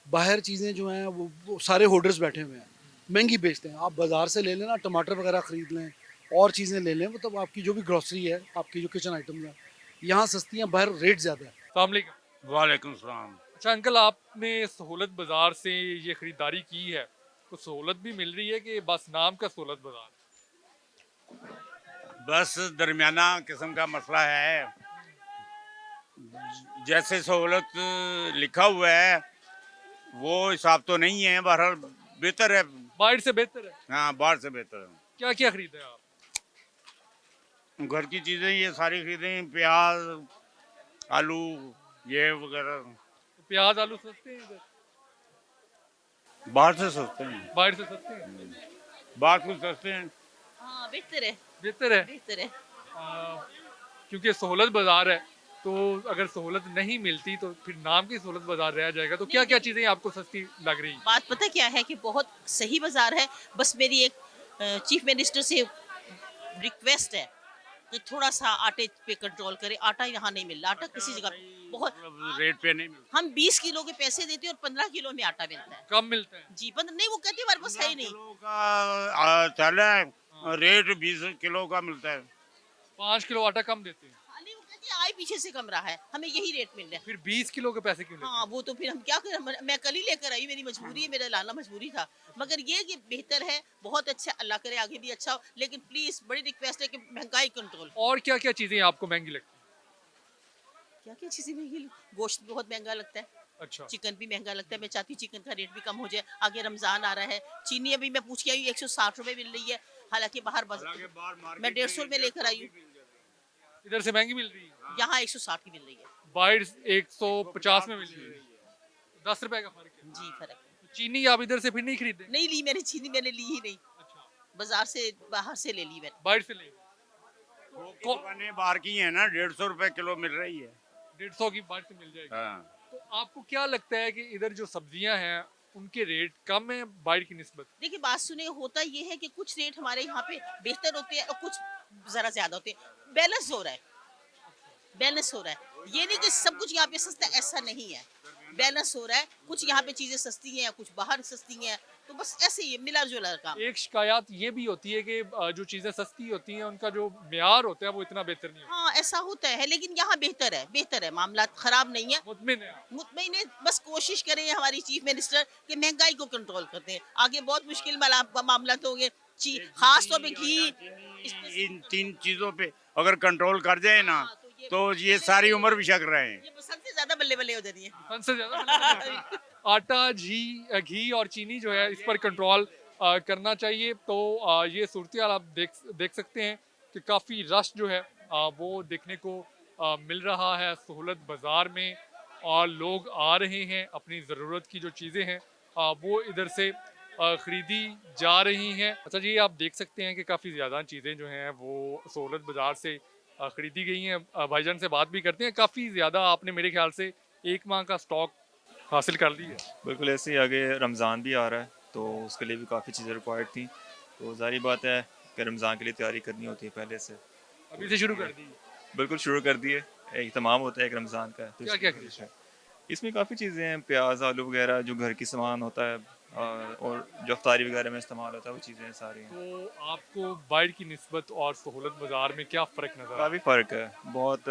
बाहर चीज़ें जो हैं वो सारे होल्डर्स बैठे हुए हैं, महंगी बेचते हैं। आप बाज़ार से ले लेना, टमाटर वगैरह ख़रीद लें और चीज़ें ले लें, मतलब आपकी जो भी ग्रॉसरी है, आपकी जो किचन आइटम्स हैं, यहाँ सस्ती हैं, बाहर रेट ज़्यादा है। अस्सलाम वालेकुम। वालेकुम सलाम। अच्छा अंकल, आपने सहूलत बाज़ार से ये ख़रीदारी की है, तो सहूलत भी मिल रही है कि बस नाम का सहूलत बाज़ार? बस दरमियाना किस्म का मसला है, जैसे सहूलत लिखा हुआ है वो हिसाब तो नहीं है, बहरहाल बेहतर है। बाहर से बेहतर है? हाँ, बाहर से बेहतर है। क्या क्या खरीदा है आप? घर की चीज़ें ये सारी खरीदें, प्याज, आलू, ये वगैरह। प्याज आलू सस्ते हैं इधर? बाहर से सस्ते हैं। बाहर से सस्ते हैं? बाहर से सस्ते हैं। हाँ, बेहतर है। बेहतर है? बेहतर है। क्योंकि सहूलत बाज़ार है, तो अगर सहूलत नहीं मिलती तो फिर नाम की सहूलत बाज़ार रह जाएगा। तो क्या क्या चीज़ें आपको सस्ती लग रही? बात पता क्या है कि बहुत सही बाजार है। बस मेरी एक चीफ मिनिस्टर से रिक्वेस्ट है कि थोड़ा सा आटे पे कंट्रोल करे। आटा यहाँ नहीं मिल रहा, आटा किसी जगह बहुत रेट पे नहीं मिलता। हम 20 किलो के पैसे देते हैं और 15 किलो में आटा मिलता है। कम मिलता है जी, 15 नहीं, वो कहती है हमारे पास है ही नहीं। चल है रेट 20 किलो का मिलता है, 5 किलो आटा कम देते हैं। खाली वो कहती है आई पीछे से कम रहा है, हमें यही रेट मिल रहा है। फिर 20 किलो के पैसे क्यों लेते हैं? हाँ, वो तो फिर हम क्या करें, मैं कल ही लेकर आई, मेरी मजबूरी है, मेरा लाना मजबूरी था। मगर ये कि बेहतर है, बहुत अच्छा, अल्लाह करे आगे भी अच्छा हो। लेकिन प्लीज बड़ी रिक्वेस्ट है कि महंगाई कंट्रोल। और क्या क्या चीज़ें आपको महंगी लगती हैं? क्या क्या चीजें महंगी? गोश्त बहुत महंगा लगता है, अच्छा। चिकन भी महंगा लगता है। मैं चाहती हूँ चिकन का रेट भी कम हो जाए, आगे रमजान आ रहा है। चीनी अभी मैं पूछ के आई हूँ 160 रुपए मिल रही है, हालांकि बाहर मैं 150 रुपए लेकर आई हूँ, इधर से महंगी मिल रही है, यहाँ 160 की मिल रही है। बाहर 150 में मिल रही है, 10 रुपए का फर्क है। जी, फर्क है। तो चीनी आप इधर से फिर नहीं खरीदे? नहीं ली मैंने चीनी, मैंने ली ही नहीं। अच्छा। बाजार से बाहर से ले ली मैंने। बाहर से ले? दुकानें बाहर की हैं ना, 150 रुपए किलो मिल रही है। 150 की बाहर से मिल जाएगी। हाँ। तो आपको क्या लगता है कि इधर जो सब्जियां हैं उनके रेट कम है बाहर की निस्बत? देखिए, बात सुने, होता ये है कि कुछ रेट हमारे यहाँ पे बेहतर होते हैं और कुछ जरा ज्यादा होते हैं। बैलेंस हो रहा है, बैलेंस हो रहा है। ये नहीं कि सब कुछ यहाँ पे सस्ता है, ऐसा नहीं है। बैलेंस हो रहा है, कुछ यहाँ पे चीजें सस्ती हैं, कुछ बाहर सस्ती हैं, तो बस ऐसे ही मिला जुला काम। एक शिकायत ये भी होती है कि जो चीज़ें सस्ती होती हैं उनका जो म्यार होता है वो इतना बेहतर नहीं होता। हाँ, ऐसा होता है, लेकिन यहाँ बेहतर है, बेहतर है, मामला खराब नहीं है। मुतमिन है? मुतमिन है। बस कोशिश करें हमारी चीफ मिनिस्टर कि महंगाई को कंट्रोल करते हैं। आगे बहुत मुश्किल मामला तो होंगे, खास तौर पे घी। इन 3 चीजों पे अगर कंट्रोल कर जाए ना, तो ये सारी उम्र भी शक रहे हैं। ये सबसे ज्यादा बल्ले बल्ले हो जाती है। सबसे ज्यादा आटा, घी और चीनी जो है इस पर कंट्रोल करना चाहिए। तो ये सूरत हाल आप देख सकते हैं कि काफ़ी रश जो है वो देखने को मिल रहा है सहूलत बाज़ार में, और लोग आ रहे हैं, अपनी ज़रूरत की जो चीज़ें हैं वो इधर से ख़रीदी जा रही हैं। अच्छा जी, आप देख सकते हैं कि काफ़ी ज़्यादा चीज़ें जो हैं वो सहूलत बाज़ार से ख़रीदी गई हैं। भाईजान से बात भी करते हैं। काफ़ी ज़्यादा आपने मेरे ख्याल से 1 माह का स्टॉक हासिल कर ली है। बिल्कुल ऐसे ही, आगे रमज़ान भी आ रहा है तो उसके लिए भी काफ़ी चीज़ें रिक्वायर्ड थी, तो ज़ाहिर बात है कि रमज़ान के लिए तैयारी करनी होती है पहले से। अभी से शुरू कर दी? बिल्कुल शुरू कर दिए, एक तमाम होता है एक रमज़ान का। तो क्या क्या खरीदा? इसमें काफ़ी चीज़ें हैं, प्याज, आलू वगैरह, जो घर की सामान होता है और जो अफ्तारी वगैरह में इस्तेमाल होता है, वो चीज़ें सारी हैं। तो आपको बाहर की निस्बत और सहूलत बाज़ार में क्या फ़र्क नज़र? काफ़ी फ़र्क है, बहुत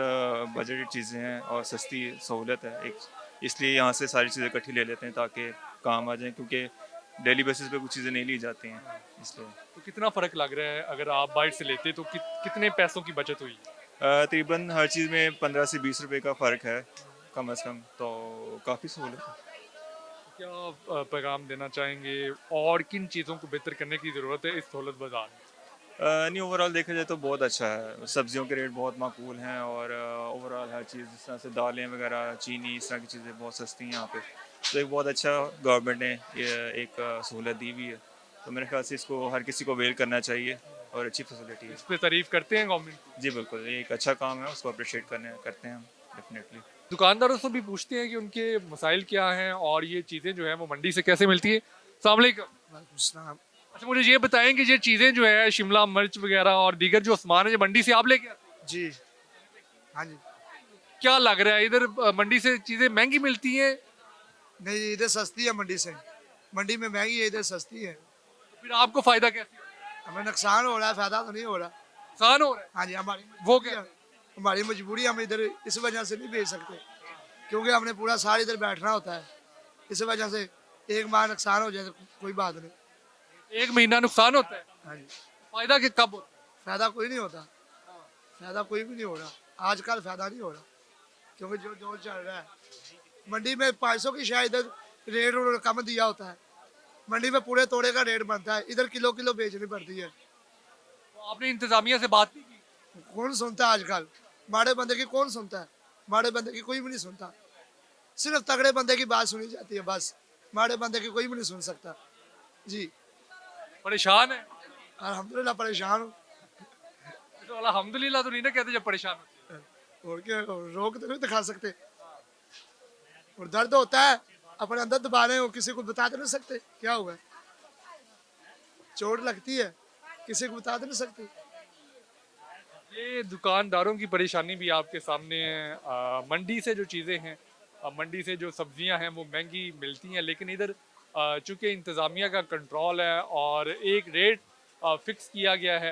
बजटेड चीज़ें हैं और सस्ती सहूलत है एक, इसलिए यहाँ से सारी चीज़ें इकट्ठी ले लेते हैं ताकि काम आ जाए। क्योंकि डेली बेसिस पे कुछ चीज़ें नहीं ली जाती हैं, इसलिए तो कितना फ़र्क लग रहा है अगर आप बाहर से लेते तो कितने पैसों की बचत हुई? तकरीबन हर चीज़ में 15 से 20 रुपए का फ़र्क है कम से कम, तो काफ़ी सहूलत है। क्या पैगाम देना चाहेंगे और किन चीज़ों को बेहतर करने की ज़रूरत है इस सहूलत बाज़ार में? नहीं, ओवरऑल देखा जाए तो बहुत अच्छा है, सब्जियों के रेट बहुत माकूल हैं और ओवरऑल हर चीज़ जिस तरह से दालें वगैरह, चीनी, इस तरह की चीज़ें बहुत सस्ती हैं यहाँ पे। तो एक बहुत अच्छा गवर्नमेंट ने ये एक सहूलत दी हुई है, तो मेरे ख्याल से इसको हर किसी को अवेल करना चाहिए और अच्छी फैसिलिटी है। इस पे तारीफ़ करते हैं गवर्नमेंट की? जी बिल्कुल, ये एक अच्छा काम है, उसको अप्रिशिएट करते हैं हम डेफिनेटली। दुकानदारों से भी पूछते हैं कि उनके मसाइल क्या हैं और ये चीज़ें जो हैं वो मंडी से कैसे मिलती है। अस्सलाम वालेकुम। अच्छा, मुझे ये बताएं कि ये चीज़ें जो है शिमला मिर्च वगैरह और दीगर जो सामान है ये मंडी से आप लेके आते हैं? जी हाँ जी। क्या लग रहा है इधर मंडी से चीज़ें महंगी मिलती हैं? नहीं, इधर सस्ती है मंडी से। मंडी में महंगी है, इधर सस्ती है। फिर आपको फ़ायदा कैसे हो? हमें नुकसान हो रहा है, फायदा तो नहीं हो रहा। नुकसान हो रहा है? हाँ जी, हमारी वो क्या? हमारी मजबूरी, हम इधर इस वजह से नहीं बेच सकते क्योंकि हमने पूरा साल इधर बैठना होता है। इस वजह से एक माह नुकसान हो जाए तो कोई बात नहीं। एक महीना नुकसान होता है? हाँ जी। फायदा के कब होता है? फायदा कोई नहीं होता, फायदा कोई भी नहीं हो रहा आजकल, फायदा नहीं हो रहा क्योंकि जो जो चल रहा है मंडी में 500 की शायद इधर रेट कम दिया होता है, मंडी में पूरे तोड़े का रेट बनता है, इधर किलो किलो बेचनी पड़ती है। तो आपने इंतजामिया से बात नहीं की? कौन सुनता है आजकल, माड़े बंदे की कौन सुनता है, माड़े बंदे की कोई भी नहीं सुनता, सिर्फ तगड़े बंदे की बात सुनी जाती है बस, माड़े बंदे की कोई भी नहीं सुन सकता। जी परेशान है? अल्हम्दुलिल्लाह परेशान हूँ। तो अल्हम्दुलिल्लाह तो नहीं ना कहते जब परेशान होते हैं। और क्या, रोक तो नहीं दिखा सकते, और दर्द होता है अपने अंदर दबा रहे हो, किसी को बता तो नहीं सकते क्या हुआ है, चोट लगती है किसी को बता तो नहीं सकते। ये दुकानदारों की परेशानी भी आपके सामने है। मंडी से जो चीज़ें हैं, मंडी से जो सब्जियां हैं वो महंगी मिलती हैं, लेकिन इधर चूँकि इंतज़ामिया का कंट्रोल है और एक रेट फिक्स किया गया है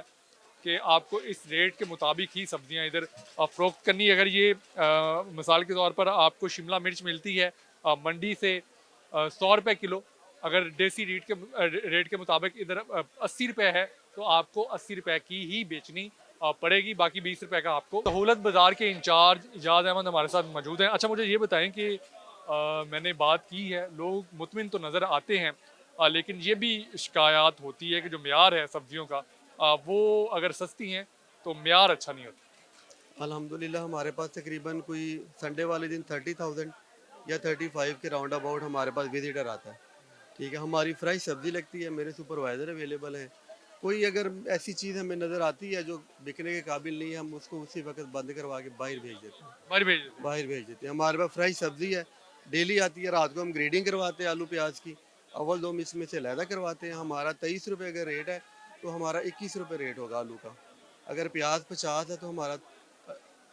कि आपको इस रेट के मुताबिक ही सब्जियां इधर फ़रोख्त करनी है। अगर ये मिसाल के तौर पर आपको शिमला मिर्च मिलती है मंडी से 100 रुपये किलो, अगर देसी रेट के मुताबिक इधर 80 रुपये है तो आपको 80 रुपये की ही बेचनी पड़ेगी, बाकी 20 रुपये का आपको। सहूलत बाज़ार के इंचार्ज इजाज़ अहमद हमारे साथ मौजूद हैं। अच्छा, मुझे ये बताएं कि मैंने बात की है, लोग मुतमिन तो नज़र आते हैं लेकिन ये भी शिकायत होती है कि जो म्यार है सब्जियों का वो अगर सस्ती हैं तो म्यार अच्छा नहीं होता। अल्हम्दुलिल्लाह हमारे पास तकरीबन कोई संडे वाले दिन 30,000 या 35 के राउंड अबाउट हमारे पास विजिटर आता है। ठीक है, हमारी फ्रेश सब्ज़ी लगती है, मेरे सुपरवाइज़र अवेलेबल हैं। कोई अगर ऐसी चीज़ हमें नज़र आती है जो बिकने के काबिल नहीं है, हम उसको उसी वक्त बंद करवा के बाहर भेज देते हैं। बाहर भेज देते हैं। हमारे पास फ्रेश सब्ज़ी है, डेली आती है, रात को हम ग्रेडिंग करवाते हैं आलू प्याज की, अव्वल दो मिस में से अलहदा करवाते हैं। हमारा 23 रुपये अगर रेट है तो हमारा 21 रुपये रेट होगा आलू का। अगर प्याज 50 है तो हमारा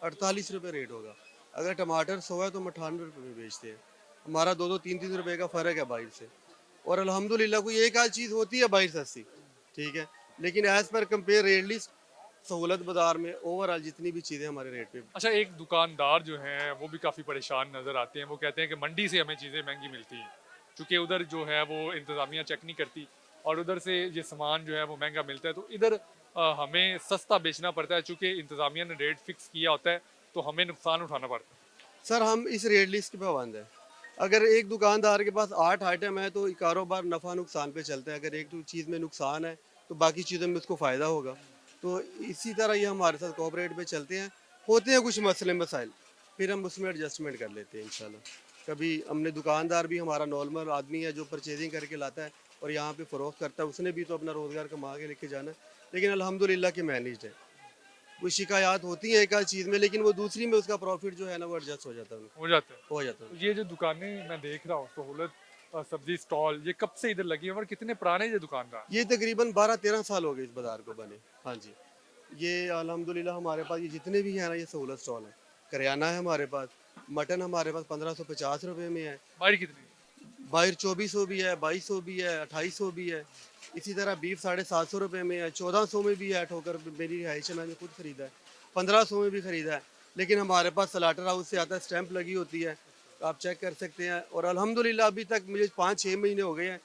48 रुपये रेट होगा। अगर टमाटर 100 है तो हम 98 रुपये में बेचते हैं। हमारा 2-3 रुपये का फ़र्क है बाहर से। और अल्हम्दुलिल्लाह कोई एक आध चीज़ होती है बाहर सस्ती, ठीक है, लेकिन as per compare rate list सहूलत बाज़ार में ओवरऑल जितनी भी चीज़ें हमारे रेट पे। अच्छा, एक दुकानदार जो हैं वो भी काफ़ी परेशान नज़र आते हैं। वो कहते हैं कि मंडी से हमें चीज़ें महंगी मिलती हैं क्योंकि उधर जो है वो इंतज़ामिया चेक नहीं करती और उधर से ये सामान जो है वो महंगा मिलता है, तो इधर हमें सस्ता बेचना पड़ता है। चूँकि इंतज़ामिया ने रेट फिक्स किया होता है तो हमें नुकसान उठाना पड़ता है। सर, हम इस रेट लिस्ट के पाबंद हैं। अगर एक दुकानदार के पास 8 आइटम है तो कारोबार नफ़ा नुकसान पे चलता है। अगर एक चीज़ में नुकसान है तो बाकी चीज़ों में उसको फ़ायदा होगा। तो इसी तरह ये हमारे साथ कोऑपरेट पे चलते हैं। होते हैं कुछ मसले मसाइल, फिर हम उसमें एडजस्टमेंट कर लेते हैं इंशाल्लाह। कभी हमने दुकानदार भी हमारा नॉर्मल आदमी है जो परचेजिंग करके लाता है और यहाँ पे फ़रोख्त करता है, उसने भी तो अपना रोज़गार कमा के लेके जाना है, लेकिन अल्हम्दुलिल्लाह कि मैनेज्ड है। कोई शिकायत होती है एक आध चीज़ में, लेकिन वो दूसरी में उसका प्रॉफिट जो है ना वो एडजस्ट हो जाता है। हो जाता है। ये जो दुकानें मैं देख रहा हूँ सहूलत सब्जी स्टॉल, ये कब से इधर लगी है और कितने पुराने ये दुकानदार? ये तकरीबन 12-13 साल हो गए इस बाज़ार को बने। हाँ जी, ये अल्हम्दुलिल्लाह हमारे पास ये जितने भी हैं ना ये सहूलत स्टॉल है। करियाना है हमारे पास, मटन हमारे पास 1550 रुपये में है। बाहर कितनी? बाहर 2400 भी है, 2200 भी है, 2800 भी है। इसी तरह बीफ 750 रुपये में है, 1400 में भी है। ठोकर मेरी रिहाइश है, मैंने खुद ख़रीदा है, 1500 में भी ख़रीदा है। लेकिन हमारे पास स्लाटर हाउस से आता है, स्टैंप लगी होती है, आप चेक कर सकते हैं। और अल्हम्दुलिल्लाह अभी तक मुझे 5-6 महीने हो गए हैं,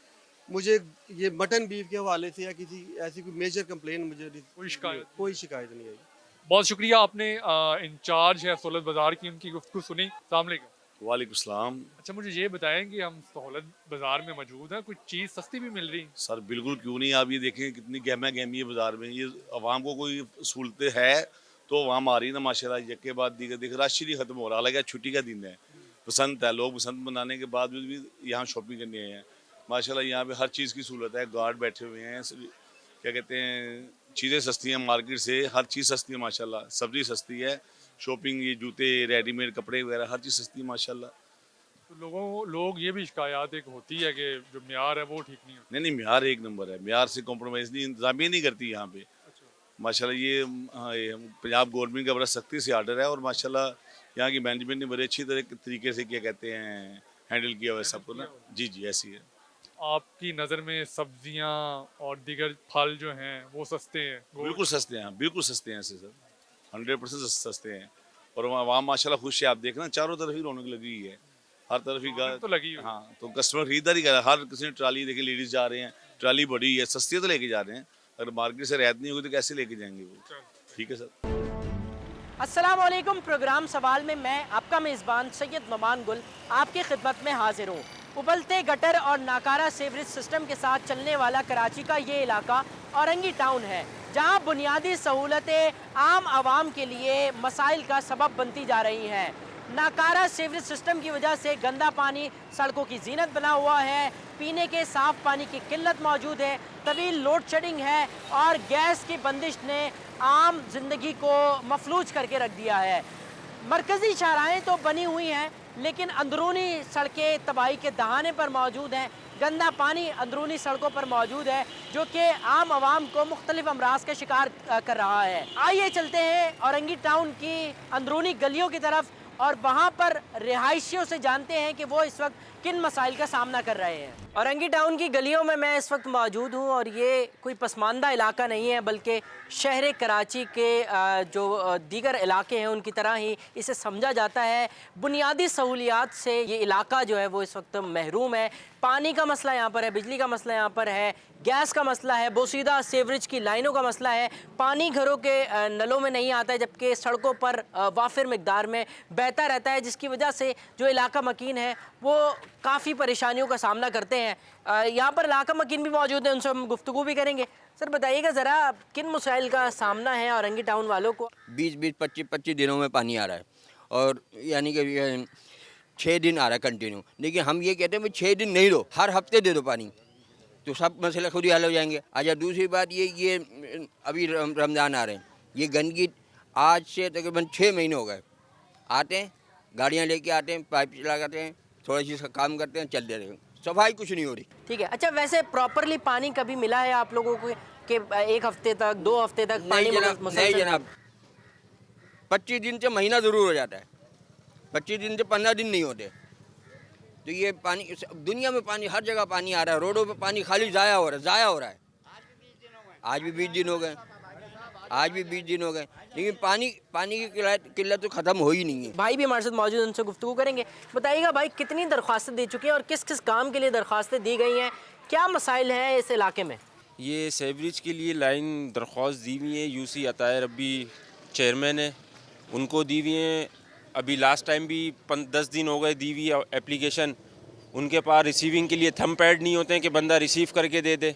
मुझे ये मटन बीफ के हवाले से या किसी ऐसी कोई मेजर कंप्लेन मुझे कोई शिकायत नहीं आई। बहुत शुक्रिया, आपने इंचार्ज है सहूलत बाज़ार की, उनकी गुफ्तगू सुनी। अस्सलाम वालेकुम। वालेकुम सलाम। अच्छा, मुझे ये बताएं कि हम सहूलत बाज़ार में मौजूद हैं, कुछ चीज़ सस्ती भी मिल रही? सर बिल्कुल, क्यों नहीं। आप ये देखें कितनी गहमा गहमी है बाज़ार में। ये आवाम को कोई सहूलतें है तो आवाम आ रही है ना माशाल्लाह, एक के बाद दीगर। देख रश ही नहीं ख़त्म हो रहा, हालांकि छुट्टी का दिन है, बसंत है, लोग बसंत मनाने के बाद भी यहाँ शॉपिंग करने आए हैं। माशाल्लाह यहाँ पे हर चीज़ की सहूलत है, गार्ड बैठे हुए हैं, क्या कहते हैं, चीज़ें सस्ती हैं मार्केट से, हर चीज़ सस्ती है माशाल्लाह। सब्ज़ी सस्ती है, शॉपिंग, ये जूते, रेडीमेड कपड़े वगैरह हर चीज़ सस्ती है माशाल्लाह। तो लोग ये भी शिकायत एक होती है कि जो म्यार है वो ठीक नहीं होता। नहीं, म्यार एक नंबर है, म्यार से कॉम्प्रोमाइज़ नहीं, इंतज़ामिया नहीं करती यहाँ पे माशाल्लाह। ये पंजाब गवर्नमेंट का बड़ा सख्ती से आर्डर है, और माशाल्लाह यहाँ की मैनेजमेंट ने बड़े अच्छी तरीके से क्या कहते हैं हैंडल किया हुआ है सबको ना। जी जी, ऐसी है। आपकी नज़र में सब्जियां और दीगर फल जो हैं वो सस्ते हैं? बिल्कुल सस्ते हैं, बिल्कुल सस्ते हैं ऐसे सर, 100% सस्ते हैं। और वहाँ माशाल्लाह खुश है, आप देखना चारों तरफ ही रौनक लगी हुई है, हर तरफ ही तो लगी हुई। हाँ, तो कस्टमर खरीदारी कर रहा है, हर किसी ने ट्राली देखी, लेडीज़ जा रहे हैं, ट्राली बड़ी है, सस्ती तो लेके जा रहे हैं। अगर मार्केट से रियायत नहीं होगी तो कैसे लेके जाएंगे वो। ठीक है सर। अस्सलाम वालेकुम। प्रोग्राम सवाल में मैं आपका मेज़बान सैयद नोमान गुल आपकी खिदमत में हाजिर हूँ। उबलते गटर और नाकारा सीवरेज सिस्टम के साथ चलने वाला कराची का ये इलाका औरंगी टाउन है, जहाँ बुनियादी सहूलतें आम आवाम के लिए मसाइल का सबब बनती जा रही हैं। नाकारा सीवरेज सिस्टम की वजह से गंदा पानी सड़कों की जीनत बना हुआ है, पीने के साफ़ पानी की किल्लत मौजूद है, तवील लोड शेडिंग है और गैस की बंदिश ने आम जिंदगी को मफलूज करके रख दिया है। मरकज़ी शाहराहें तो बनी हुई हैं, लेकिन अंदरूनी सड़कें तबाही के दहाने पर मौजूद हैं। गंदा पानी अंदरूनी सड़कों पर मौजूद है, जो कि आम आवाम को मुख्तलिफ अमराज का शिकार कर रहा है। आइए चलते हैं औरंगी टाउन की अंदरूनी गलियों की तरफ और वहाँ पर रिहायशियों से जानते हैं कि वो इस वक्त किन मसाइल का सामना कर रहे हैं। औरंगी टाउन की गलियों में मैं इस वक्त मौजूद हूँ और ये कोई पसमानदा इलाका नहीं है, बल्कि शहर कराची के जो दीगर इलाके हैं उनकी तरह ही इसे समझा जाता है। बुनियादी सहूलियात से ये इलाका जो है वो इस वक्त महरूम है। पानी का मसला यहाँ पर है, बिजली का मसला यहाँ पर है, गैस का मसला है, बोसीदा सीवरेज की लाइनों का मसला है, पानी घरों के नलों में नहीं आता है, जबकि सड़कों पर वाफिर मिकदार में बहता रहता है, जिसकी वजह से जो इलाका मकीन है वो काफ़ी परेशानियों का सामना करते हैं। यहाँ पर इलाका मकीन भी मौजूद है, उनसे हम गुफ्तगू भी करेंगे। सर बताइएगा ज़रा, किन मसाइल का सामना है औरंगी टाउन वालों को? 20-20, 25-25 दिनों में पानी आ रहा है, और यानी कि 6 दिन आ रहा है कंटिन्यू। लेकिन हम ये कहते हैं भाई 6 दिन नहीं दो, हर हफ्ते दे दो पानी, तो सब मसले खुद ही हल हो जाएंगे। अच्छा, दूसरी बात ये अभी रमज़ान आ रहे हैं, ये गंदगी आज से तकरीबन 6 महीने हो गए। आते हैं, गाड़ियाँ लेके आते हैं, पाइप चलाते हैं, थोड़ा सी काम करते हैं, चलते रहे, सफाई कुछ नहीं हो रही। ठीक है। अच्छा, वैसे प्रॉपरली पानी कभी मिला है आप लोगों को कि 1 हफ्ते तक, 2 हफ्ते तक पानी? नहीं जनाब, 25 दिन से महीना ज़रूर हो जाता है, 25 दिन से 15 दिन नहीं होते। तो ये पानी, दुनिया में पानी, हर जगह पानी आ रहा है, रोडों पे पानी खाली ज़ाया हो रहा है। आज भी 20 दिन हो गए, लेकिन पानी की किल्लत तो ख़त्म हो ही नहीं है। भाई भी हमारे साथ मौजूद हैं, उनसे गुफ्तगू करेंगे। बताइएगा भाई, कितनी दरख्वास्तें दे चुके हैं और किस किस काम के लिए दरख्वास्तें दी गई हैं? क्या मसाइल हैं इस इलाके में? ये सेवरेज के लिए लाइन दरख्वास्त दी हुई है, यूसी अताया रब्बी चेयरमैन है, उनको दी हुई हैं। अभी लास्ट टाइम भी 10 दिन हो गए दी हुई एप्लीकेशन। उनके पास रिसीविंग के लिए थंब पैड नहीं होते हैं कि बंदा रिसीव करके दे दे।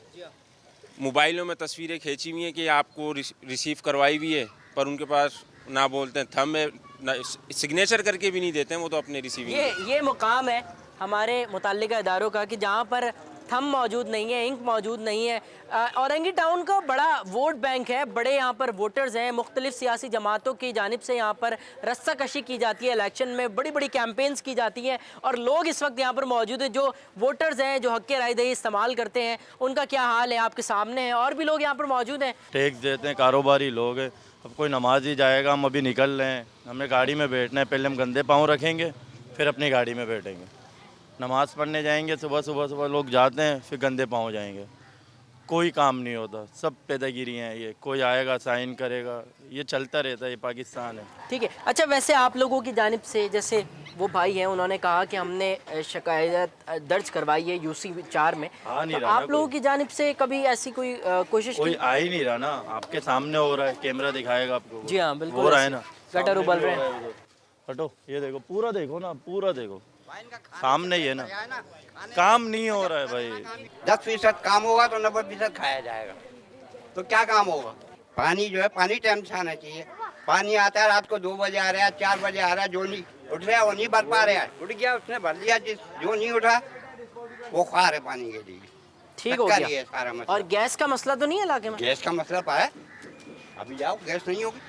मोबाइलों में तस्वीरें खींची हुई हैं कि आपको रिसीव करवाई हुई है, पर उनके पास ना बोलते हैं थंब है, ना सिग्नेचर करके भी नहीं देते हैं वो तो अपने रिसीविंग। ये मुकाम है हमारे मुताल्लिका इदारों का कि जहाँ पर थंब मौजूद नहीं है, इंक मौजूद नहीं है। औरंगी टाउन का बड़ा वोट बैंक है, बड़े यहाँ पर वोटर्स हैं, मुख्तलिफ सियासी जमातों की जानिब से यहाँ पर रस्सा कशी की जाती है, इलेक्शन में बड़ी बड़ी कैंपेन्स की जाती हैं, और लोग इस वक्त यहाँ पर मौजूद हैं जो वोटर्स हैं, जो हक़ राय दही इस्तेमाल करते हैं, उनका क्या हाल है आपके सामने है। और भी लोग यहाँ पर मौजूद हैं, टैक्स देते हैं, कारोबारी लोग हैं। अब कोई नमाज ही जाएगा, हम अभी निकल रहे हैं, हमें गाड़ी में बैठना है, पहले हम गंदे पाँव रखेंगे, फिर अपनी गाड़ी में बैठेंगे। नमाज़ पढ़ने जाएंगे, सुबह लोग जाते हैं, फिर गंदे पाँव जाएंगे। कोई काम नहीं होता, सब पैदागिरी हैं ये, कोई आएगा साइन करेगा, ये चलता रहता है, ये पाकिस्तान है। ठीक है। अच्छा, वैसे आप लोगों की जानिब से, जैसे वो भाई हैं उन्होंने कहा कि हमने शिकायत दर्ज करवाई है UC 4 में, नहीं तो रहा आप लोगों की जानिब से कभी ऐसी कोई कोशिश कोई की? आ ही नहीं रहा ना, आपके सामने हो रहा है, कैमरा दिखाएगा आपको। जी हाँ, बिल्कुल हो रहा है ना, गटर उबल रहे हैं। हैं। हटो, ये देखो, पूरा देखो ना, पूरा देखो, सामने ही है ना, काम नहीं हो रहा है भाई। 10% काम होगा तो 90% खाया जाएगा, तो क्या काम होगा? पानी जो है, पानी टाइम से आना चाहिए। पानी आता है रात को 2 बजे आ रहा है, 4 बजे आ रहा है, जो नहीं उठ रहा है वो नहीं भर पा रहा है, उठ गया उसने भर लिया, जो नहीं उठा वो खा रहे पानी के लिए। ठीक हो टक्कर गया। ये सारा मसला। और गैस का मसला तो नहीं है इलाके में? गैस का मसला पाया, अभी जाओ गैस नहीं होगी,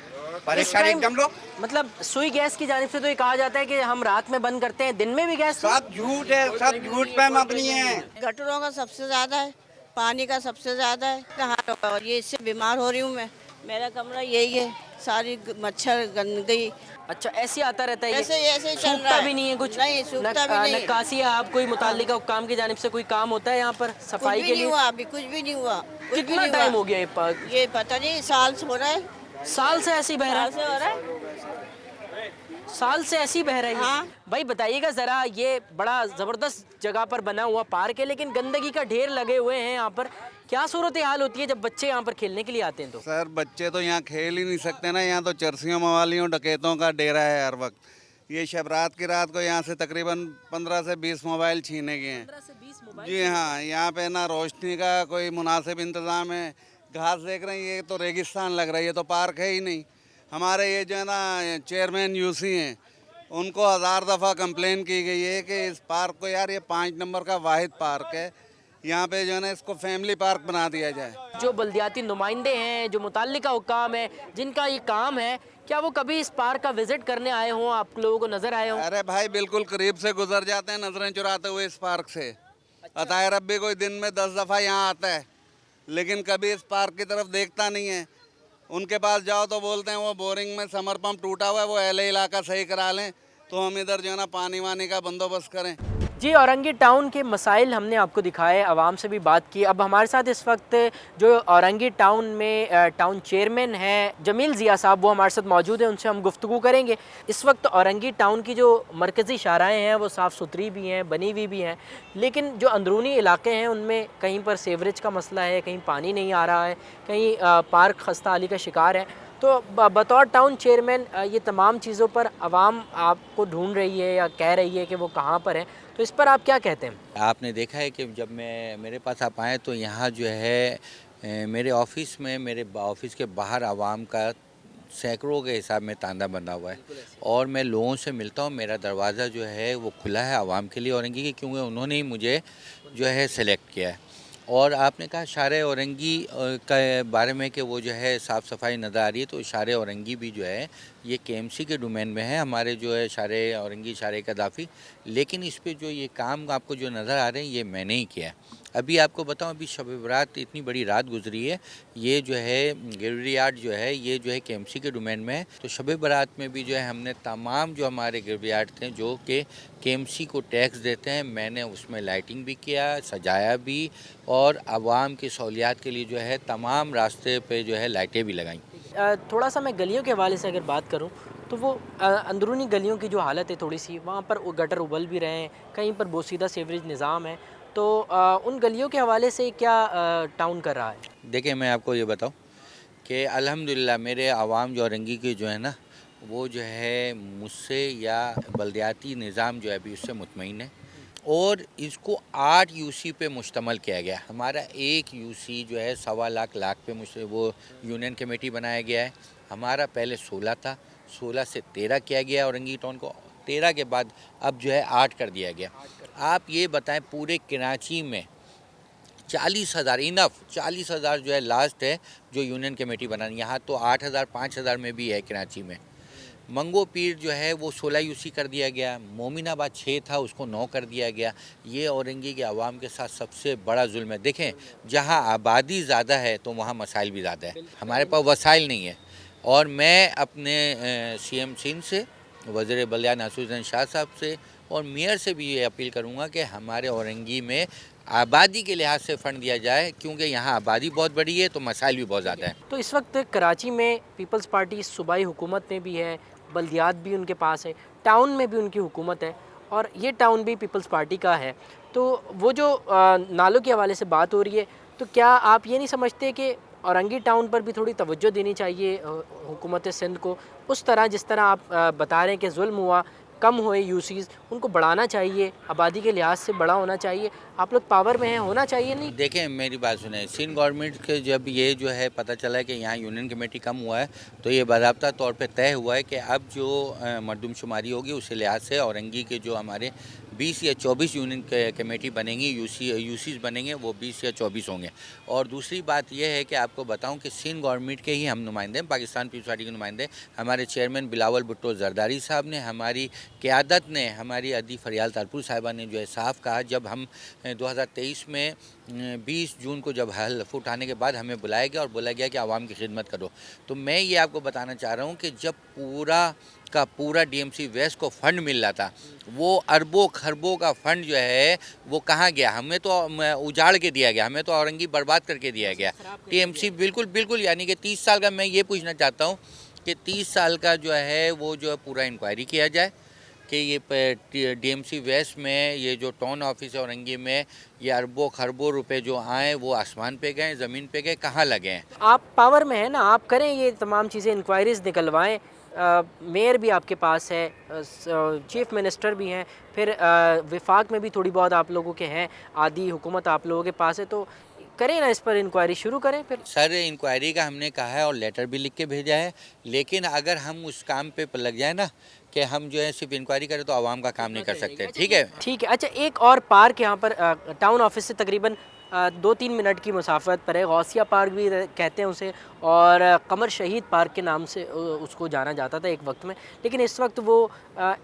परेशान एकदम लोग। मतलब सुई गैस की जानिब से तो ये कहा जाता है कि हम रात में बंद करते हैं, दिन में भी गैस। सब झूठ है, सब झूठ पे मबनी है। गटरों का सबसे ज्यादा है, पानी का सबसे ज्यादा है, कहाँ और ये इससे बीमार हो रही हूँ मैं। मेरा कमरा यही है, सारी मच्छर गंदगी। अच्छा, ऐसे आता रहता है ये? ऐसे ही चल रहा सूखता है। भी नहीं है कुछ? नहीं, सूखता भी नहीं। नक्काशी या आप कोई मुताल्लिका हुक्काम की जानिब से कोई काम होता है यहाँ पर सफाई के लिए? हुआ अभी, कुछ भी नहीं हुआ। कितना टाइम हो गया ये पता नहीं, साल से हो रहा है। साल से ऐसी बह रहा है? साल से हो रहा है। साल से ऐसी बह रही है। हाँ। भाई बताइएगा जरा, ये बड़ा जबरदस्त जगह पर बना हुआ पार्क है, लेकिन गंदगी का ढेर लगे हुए हैं यहाँ पर। क्या सूरत हाल होती है जब बच्चे यहाँ पर खेलने के लिए आते हैं? तो सर बच्चे तो यहाँ खेल ही नहीं सकते ना, यहाँ तो चरसियों मवालियों डकैतों का डेरा है हर वक्त। ये शब रात की रात को यहाँ से तकरीबन 15 से 20 मोबाइल छीने गए हैं। जी हाँ, यहाँ पे ना रोशनी का कोई मुनासिब इंतज़ाम है। घास देख रहे हैं, ये तो रेगिस्तान लग रहा है, ये तो पार्क है ही नहीं। हमारे ये जो है ना चेयरमैन UC हैं, उनको 1000 दफ़ा कंप्लेन की गई है कि इस पार्क को, यार ये 5 नंबर का वाहिद पार्क है, यहाँ पे जो है ना इसको फैमिली पार्क बना दिया जाए। जो बल्दियाती नुमाइंदे हैं, जो मुताल्लिका हुक्काम है, जिनका ये काम है, क्या वो कभी इस पार्क का विजिट करने आए हों, आप लोगों को नजर आए हों? अरे भाई बिल्कुल करीब से गुजर जाते हैं नजरें चुराते हुए इस पार्क से। अताए रब्बी कोई दिन में 10 दफ़ा यहाँ आता है, लेकिन कभी इस पार्क की तरफ देखता नहीं है। उनके पास जाओ तो बोलते हैं वो बोरिंग में समर पंप टूटा हुआ है, वो LA इलाका सही करा लें तो हम इधर जो है ना पानी वानी का बंदोबस्त करें। जी, औरंगी टाउन के मसाइल हमने आपको दिखाए, आवाम से भी बात की। अब हमारे साथ इस वक्त जो औरंगी टाउन में टाउन चेयरमैन हैं जमील ज़िया साहब, वो हमारे साथ मौजूद हैं, उनसे हम गुफ्तगू करेंगे। इस वक्त औरंगी टाउन की जो मरकज़ी शाहराएँ हैं वो साफ़ सुथरी भी हैं, बनी हुई भी हैं, लेकिन जो अंदरूनी इलाके हैं उनमें कहीं पर सीवरेज का मसला है, कहीं पानी नहीं आ रहा है, कहीं पार्क खस्ता हाली का शिकार है। तो बतौर टाउन चेयरमैन ये तमाम चीज़ों पर आवाम आपको ढूंढ रही है या कह रही है कि वो कहाँ पर है, तो इस पर आप क्या कहते हैं? आपने देखा है कि जब मेरे पास आप आए तो यहाँ जो है मेरे ऑफिस में, मेरे ऑफिस के बाहर आवाम का सैकड़ों के हिसाब में तांदा बंधा हुआ है और मैं लोगों से मिलता हूँ। मेरा दरवाज़ा जो है वो खुला है आवाम के लिए औरंगी के, क्योंकि उन्होंने ही मुझे जो है सेलेक्ट किया है। और आपने कहा शारे औरंगी के बारे में कि वो जो है साफ़ सफाई नज़र आ रही है, तो शारे औरंगी भी जो है ये KMC के डोमेन में है, हमारे जो है शारे औरंगी, शारे कदाफ़ी। लेकिन इस पे जो ये काम आपको जो नज़र आ रहे हैं ये मैंने ही किया है। अभी आपको बताऊं, अभी शब बरात इतनी बड़ी रात गुजरी है, ये जो है गिरवियार्ड जो है ये जो है KMC के डोमेन में है। तो शब बरात में भी जो है हमने तमाम जो हमारे गिरवियार्ड थे जो कि KMC को टैक्स देते हैं, मैंने उसमें लाइटिंग भी किया, सजाया भी, और आवाम की सहूलियात के लिए जो है तमाम रास्ते पे जो है लाइटें भी लगाई। थोड़ा सा मैं गलियों के हवाले से अगर बात करूं तो वो अंदरूनी गलियों की जो हालत है थोड़ी सी, वहाँ पर गटर उबल भी रहे हैं, कहीं पर बोसीदा सीवरेज निज़ाम है, तो उन गलियों के हवाले से क्या टाउन कर रहा है? देखिए मैं आपको ये बताऊं कि अल्हम्दुलिल्लाह मेरे आवाम जो औरंगी के जो है ना, वो जो है मुझसे या बल्दियाती निज़ाम जो है अभी उससे मुतमईन है, और इसको 8 UC पे मुश्तमल किया गया। हमारा एक UC जो है 1.25 लाख पे वो यूनियन कमेटी बनाया गया है। हमारा पहले 16 था, 16 से 13 किया गया औरंगी टाउन को, 13 के बाद अब जो है 8 कर दिया गया। आप ये बताएं पूरे कराची में 40,000 इनफ, 40,000 जो है लास्ट है जो यूनियन कमेटी बनानी, यहाँ तो 8,000 5,000 में भी है कराची में। मंगो पीर जो है वो 16 UC कर दिया गया, मोमिनाबाद 6 था उसको 9 कर दिया गया। ये औरंगी के आवाम के साथ सबसे बड़ा जुल्म है। देखें, जहाँ आबादी ज़्यादा है तो वहाँ मसाइल भी ज़्यादा है, हमारे पास वसाइल नहीं है। और मैं अपने CM सिंध से वज़ीर बल्दियात नासिर शाह साहब से और मेयर से भी ये अपील करूँगा कि हमारे औरंगी में आबादी के लिहाज से फ़ंड दिया जाए, क्योंकि यहाँ आबादी बहुत बड़ी है तो मसाइल भी बहुत ज़्यादा है। तो इस वक्त कराची में पीपल्स पार्टी सूबाई हुकूमत में भी है, बल्दियात भी उनके पास है, टाउन में भी उनकी हुकूमत है और ये टाउन भी पीपल्स पार्टी का है। तो वो जो नालों के हवाले से बात हो रही है, तो क्या आप ये नहीं समझते कि औरंगी टाउन पर भी थोड़ी तवज्जो देनी चाहिए हुकूमत सिंध को, उस तरह जिस तरह आप बता रहे हैं कि जुल्म हुआ, कम हुए यूसीज़, उनको बढ़ाना चाहिए, आबादी के लिहाज से बड़ा होना चाहिए, आप लोग पावर में हैं, होना चाहिए नहीं? देखें मेरी बात सुने, सिंध गवर्नमेंट के जब ये जो है पता चला है कि यहाँ यूनियन कमेटी कम हुआ है, तो ये बाज़ाब्ता तौर पे तय हुआ है कि अब जो मरदमशुमारी होगी उस लिहाज से औरंगी के जो हमारे 20 या 24 यूनियन कमेटी बनेंगी, यूसीज़ बनेंगे, वो 20 या 24 होंगे। और दूसरी बात यह है कि आपको बताऊं कि सिंध गवर्नमेंट के ही हम नुमाइंदे हैं, पाकिस्तान पीपल्स पार्टी के नुमाइंदे, हमारे चेयरमैन बिलावल भुट्टो जरदारी साहब ने, हमारी क़यादत ने, हमारी अदी फरियाल तारपुर साहिबा ने जो है साफ कहा, जब हम 2023 में 20 जून को जब हल्फ उठाने के बाद हमें बुलाया गया और बोला गया कि आवाम की खिदमत करो। तो मैं ये आपको बताना चाह रहा हूँ कि जब पूरा का पूरा डीएमसी वेस्ट को फ़ंड मिल रहा था, वो अरबों खरबों का फ़ंड जो है वो कहाँ गया? हमें तो उजाड़ के दिया गया, हमें तो औरंगी बर्बाद करके दिया गया। टीएमसी बिल्कुल यानी कि 30 साल का, मैं ये पूछना चाहता हूँ कि 30 साल का जो है वो जो है पूरा इंक्वायरी किया जाए कि ये डीएमसी वेस्ट में ये जो टाउन ऑफिस है औरंगी में, ये अरबों खरबों रुपए जो आए वो आसमान पे गए, ज़मीन पे गए, कहाँ लगे हैं? आप पावर में हैं ना, आप करें ये तमाम चीज़ें, इंक्वायरीज़ निकलवाएं। मेयर भी आपके पास है, चीफ मिनिस्टर भी हैं, फिर विफाक में भी थोड़ी बहुत आप लोगों के हैं, आधी हुकूमत आप लोगों के पास है, तो करें ना, इस पर इंक्वायरी शुरू करें। फिर सर इंक्वायरी का हमने कहा है और लेटर भी लिख के भेजा है, लेकिन अगर हम उस काम पे लग जाए ना कि हम जो है सिर्फ इंक्वायरी करें तो आवाम का काम नहीं कर सकते। ठीक है। अच्छा, एक और पार्क यहाँ पर टाउन ऑफिस से तकरीबन 2-3 मिनट की मुसाफत पर है, गौसिया पार्क भी कहते हैं उसे, और कमर शहीद पार्क के नाम से उसको जाना जाता था एक वक्त में, लेकिन इस वक्त वो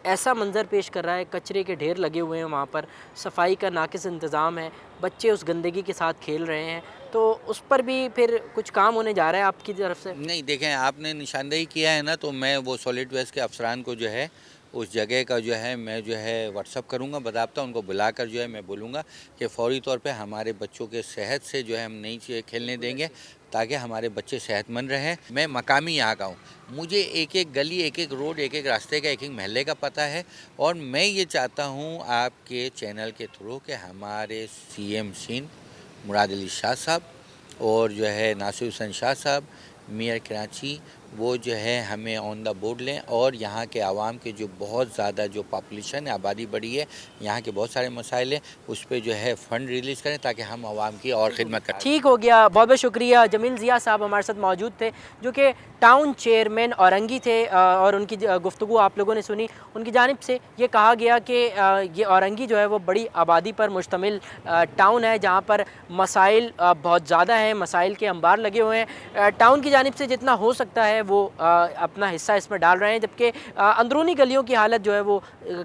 ऐसा मंजर पेश कर रहा है, कचरे के ढेर लगे हुए हैं वहाँ पर, सफाई का नाकिस इंतज़ाम है, बच्चे उस गंदगी के साथ खेल रहे हैं, तो उस पर भी फिर कुछ काम होने जा रहा है आपकी तरफ से? नहीं, देखें आपने निशानदेही किया है ना, तो मैं वो सॉलिड वेस्ट के अफसरान को जो है उस जगह का जो है मैं जो है व्हाट्सअप करूँगा, बाकायदा उनको बुलाकर जो है मैं बोलूँगा कि फ़ौरी तौर पे हमारे बच्चों के सेहत से जो है हम नहीं खेलने देंगे, ताकि हमारे बच्चे सेहतमंद रहें। मैं मकामी यहाँ का हूँ, मुझे एक एक गली, एक एक रोड, एक एक रास्ते का, एक एक महल्ले का पता है, और मैं ये चाहता हूँ आपके चैनल के थ्रू कि हमारे CM सिंध मुराद अली शाह साहब और जो है नासिर हुसैन शाह साहब, मेयर कराची, वो जो है हमें ऑन द बोर्ड लें और यहाँ के आवाम के जो बहुत ज़्यादा जो पॉपुलेशन है, आबादी बढ़ी है, यहाँ के बहुत सारे मसाइल हैं, उस पर जो है फ़ंड रिलीज़ करें ताकि हम आवाम की और खिदमत करें। ठीक हो गया, बहुत बहुत शुक्रिया। जमील ज़िया साहब हमारे साथ मौजूद थे, जो कि टाउन चेयरमैन औरंगी थे, और उनकी गुफ्तगू आप लोगों ने सुनी। उनकी जानिब से ये कहा गया कि ये औरंगी जो है वो बड़ी आबादी पर मुश्तमिल टाउन है, जहाँ पर मसाइल बहुत ज़्यादा हैं, मसाइल के अंबार लगे हुए हैं। टाउन की जानिब से जितना हो सकता है वो अपना हिस्सा इसमें डाल रहे हैं, जबकि अंदरूनी गलियों की हालत जो है वो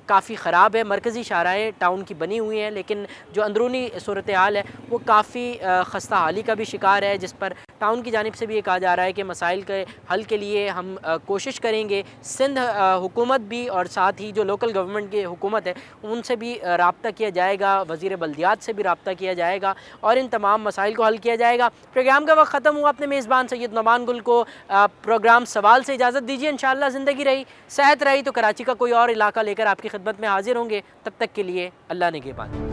काफ़ी ख़राब है। मरकज़ी शाहराहें टाउन की बनी हुई हैं, लेकिन जो अंदरूनी सूरत हाल है वो काफ़ी खस्ता हाली का भी शिकार है, जिस पर टाउन की जानिब से भी ये कहा जा रहा है कि मसाइल के हल के लिए हम कोशिश करेंगे। सिंध हुकूमत भी और साथ ही जो लोकल गवर्नमेंट की हुकूमत है उनसे भी रब्ता किया जाएगा, वज़ीर बल्दियात से भी रब्ता किया जाएगा और इन तमाम मसाइल को हल किया जाएगा। प्रोग्राम का वक्त ख़त्म हुआ। अपने मेज़बान सैयद नुमान गुल को प्रोग्राम सवाल से इजाज़त दीजिए। इंशाअल्लाह ज़िंदगी रही, सेहत रही तो कराची का कोई और इलाका लेकर आपकी खिदमत में हाजिर होंगे। तब तक के लिए अल्लाह निगहबान।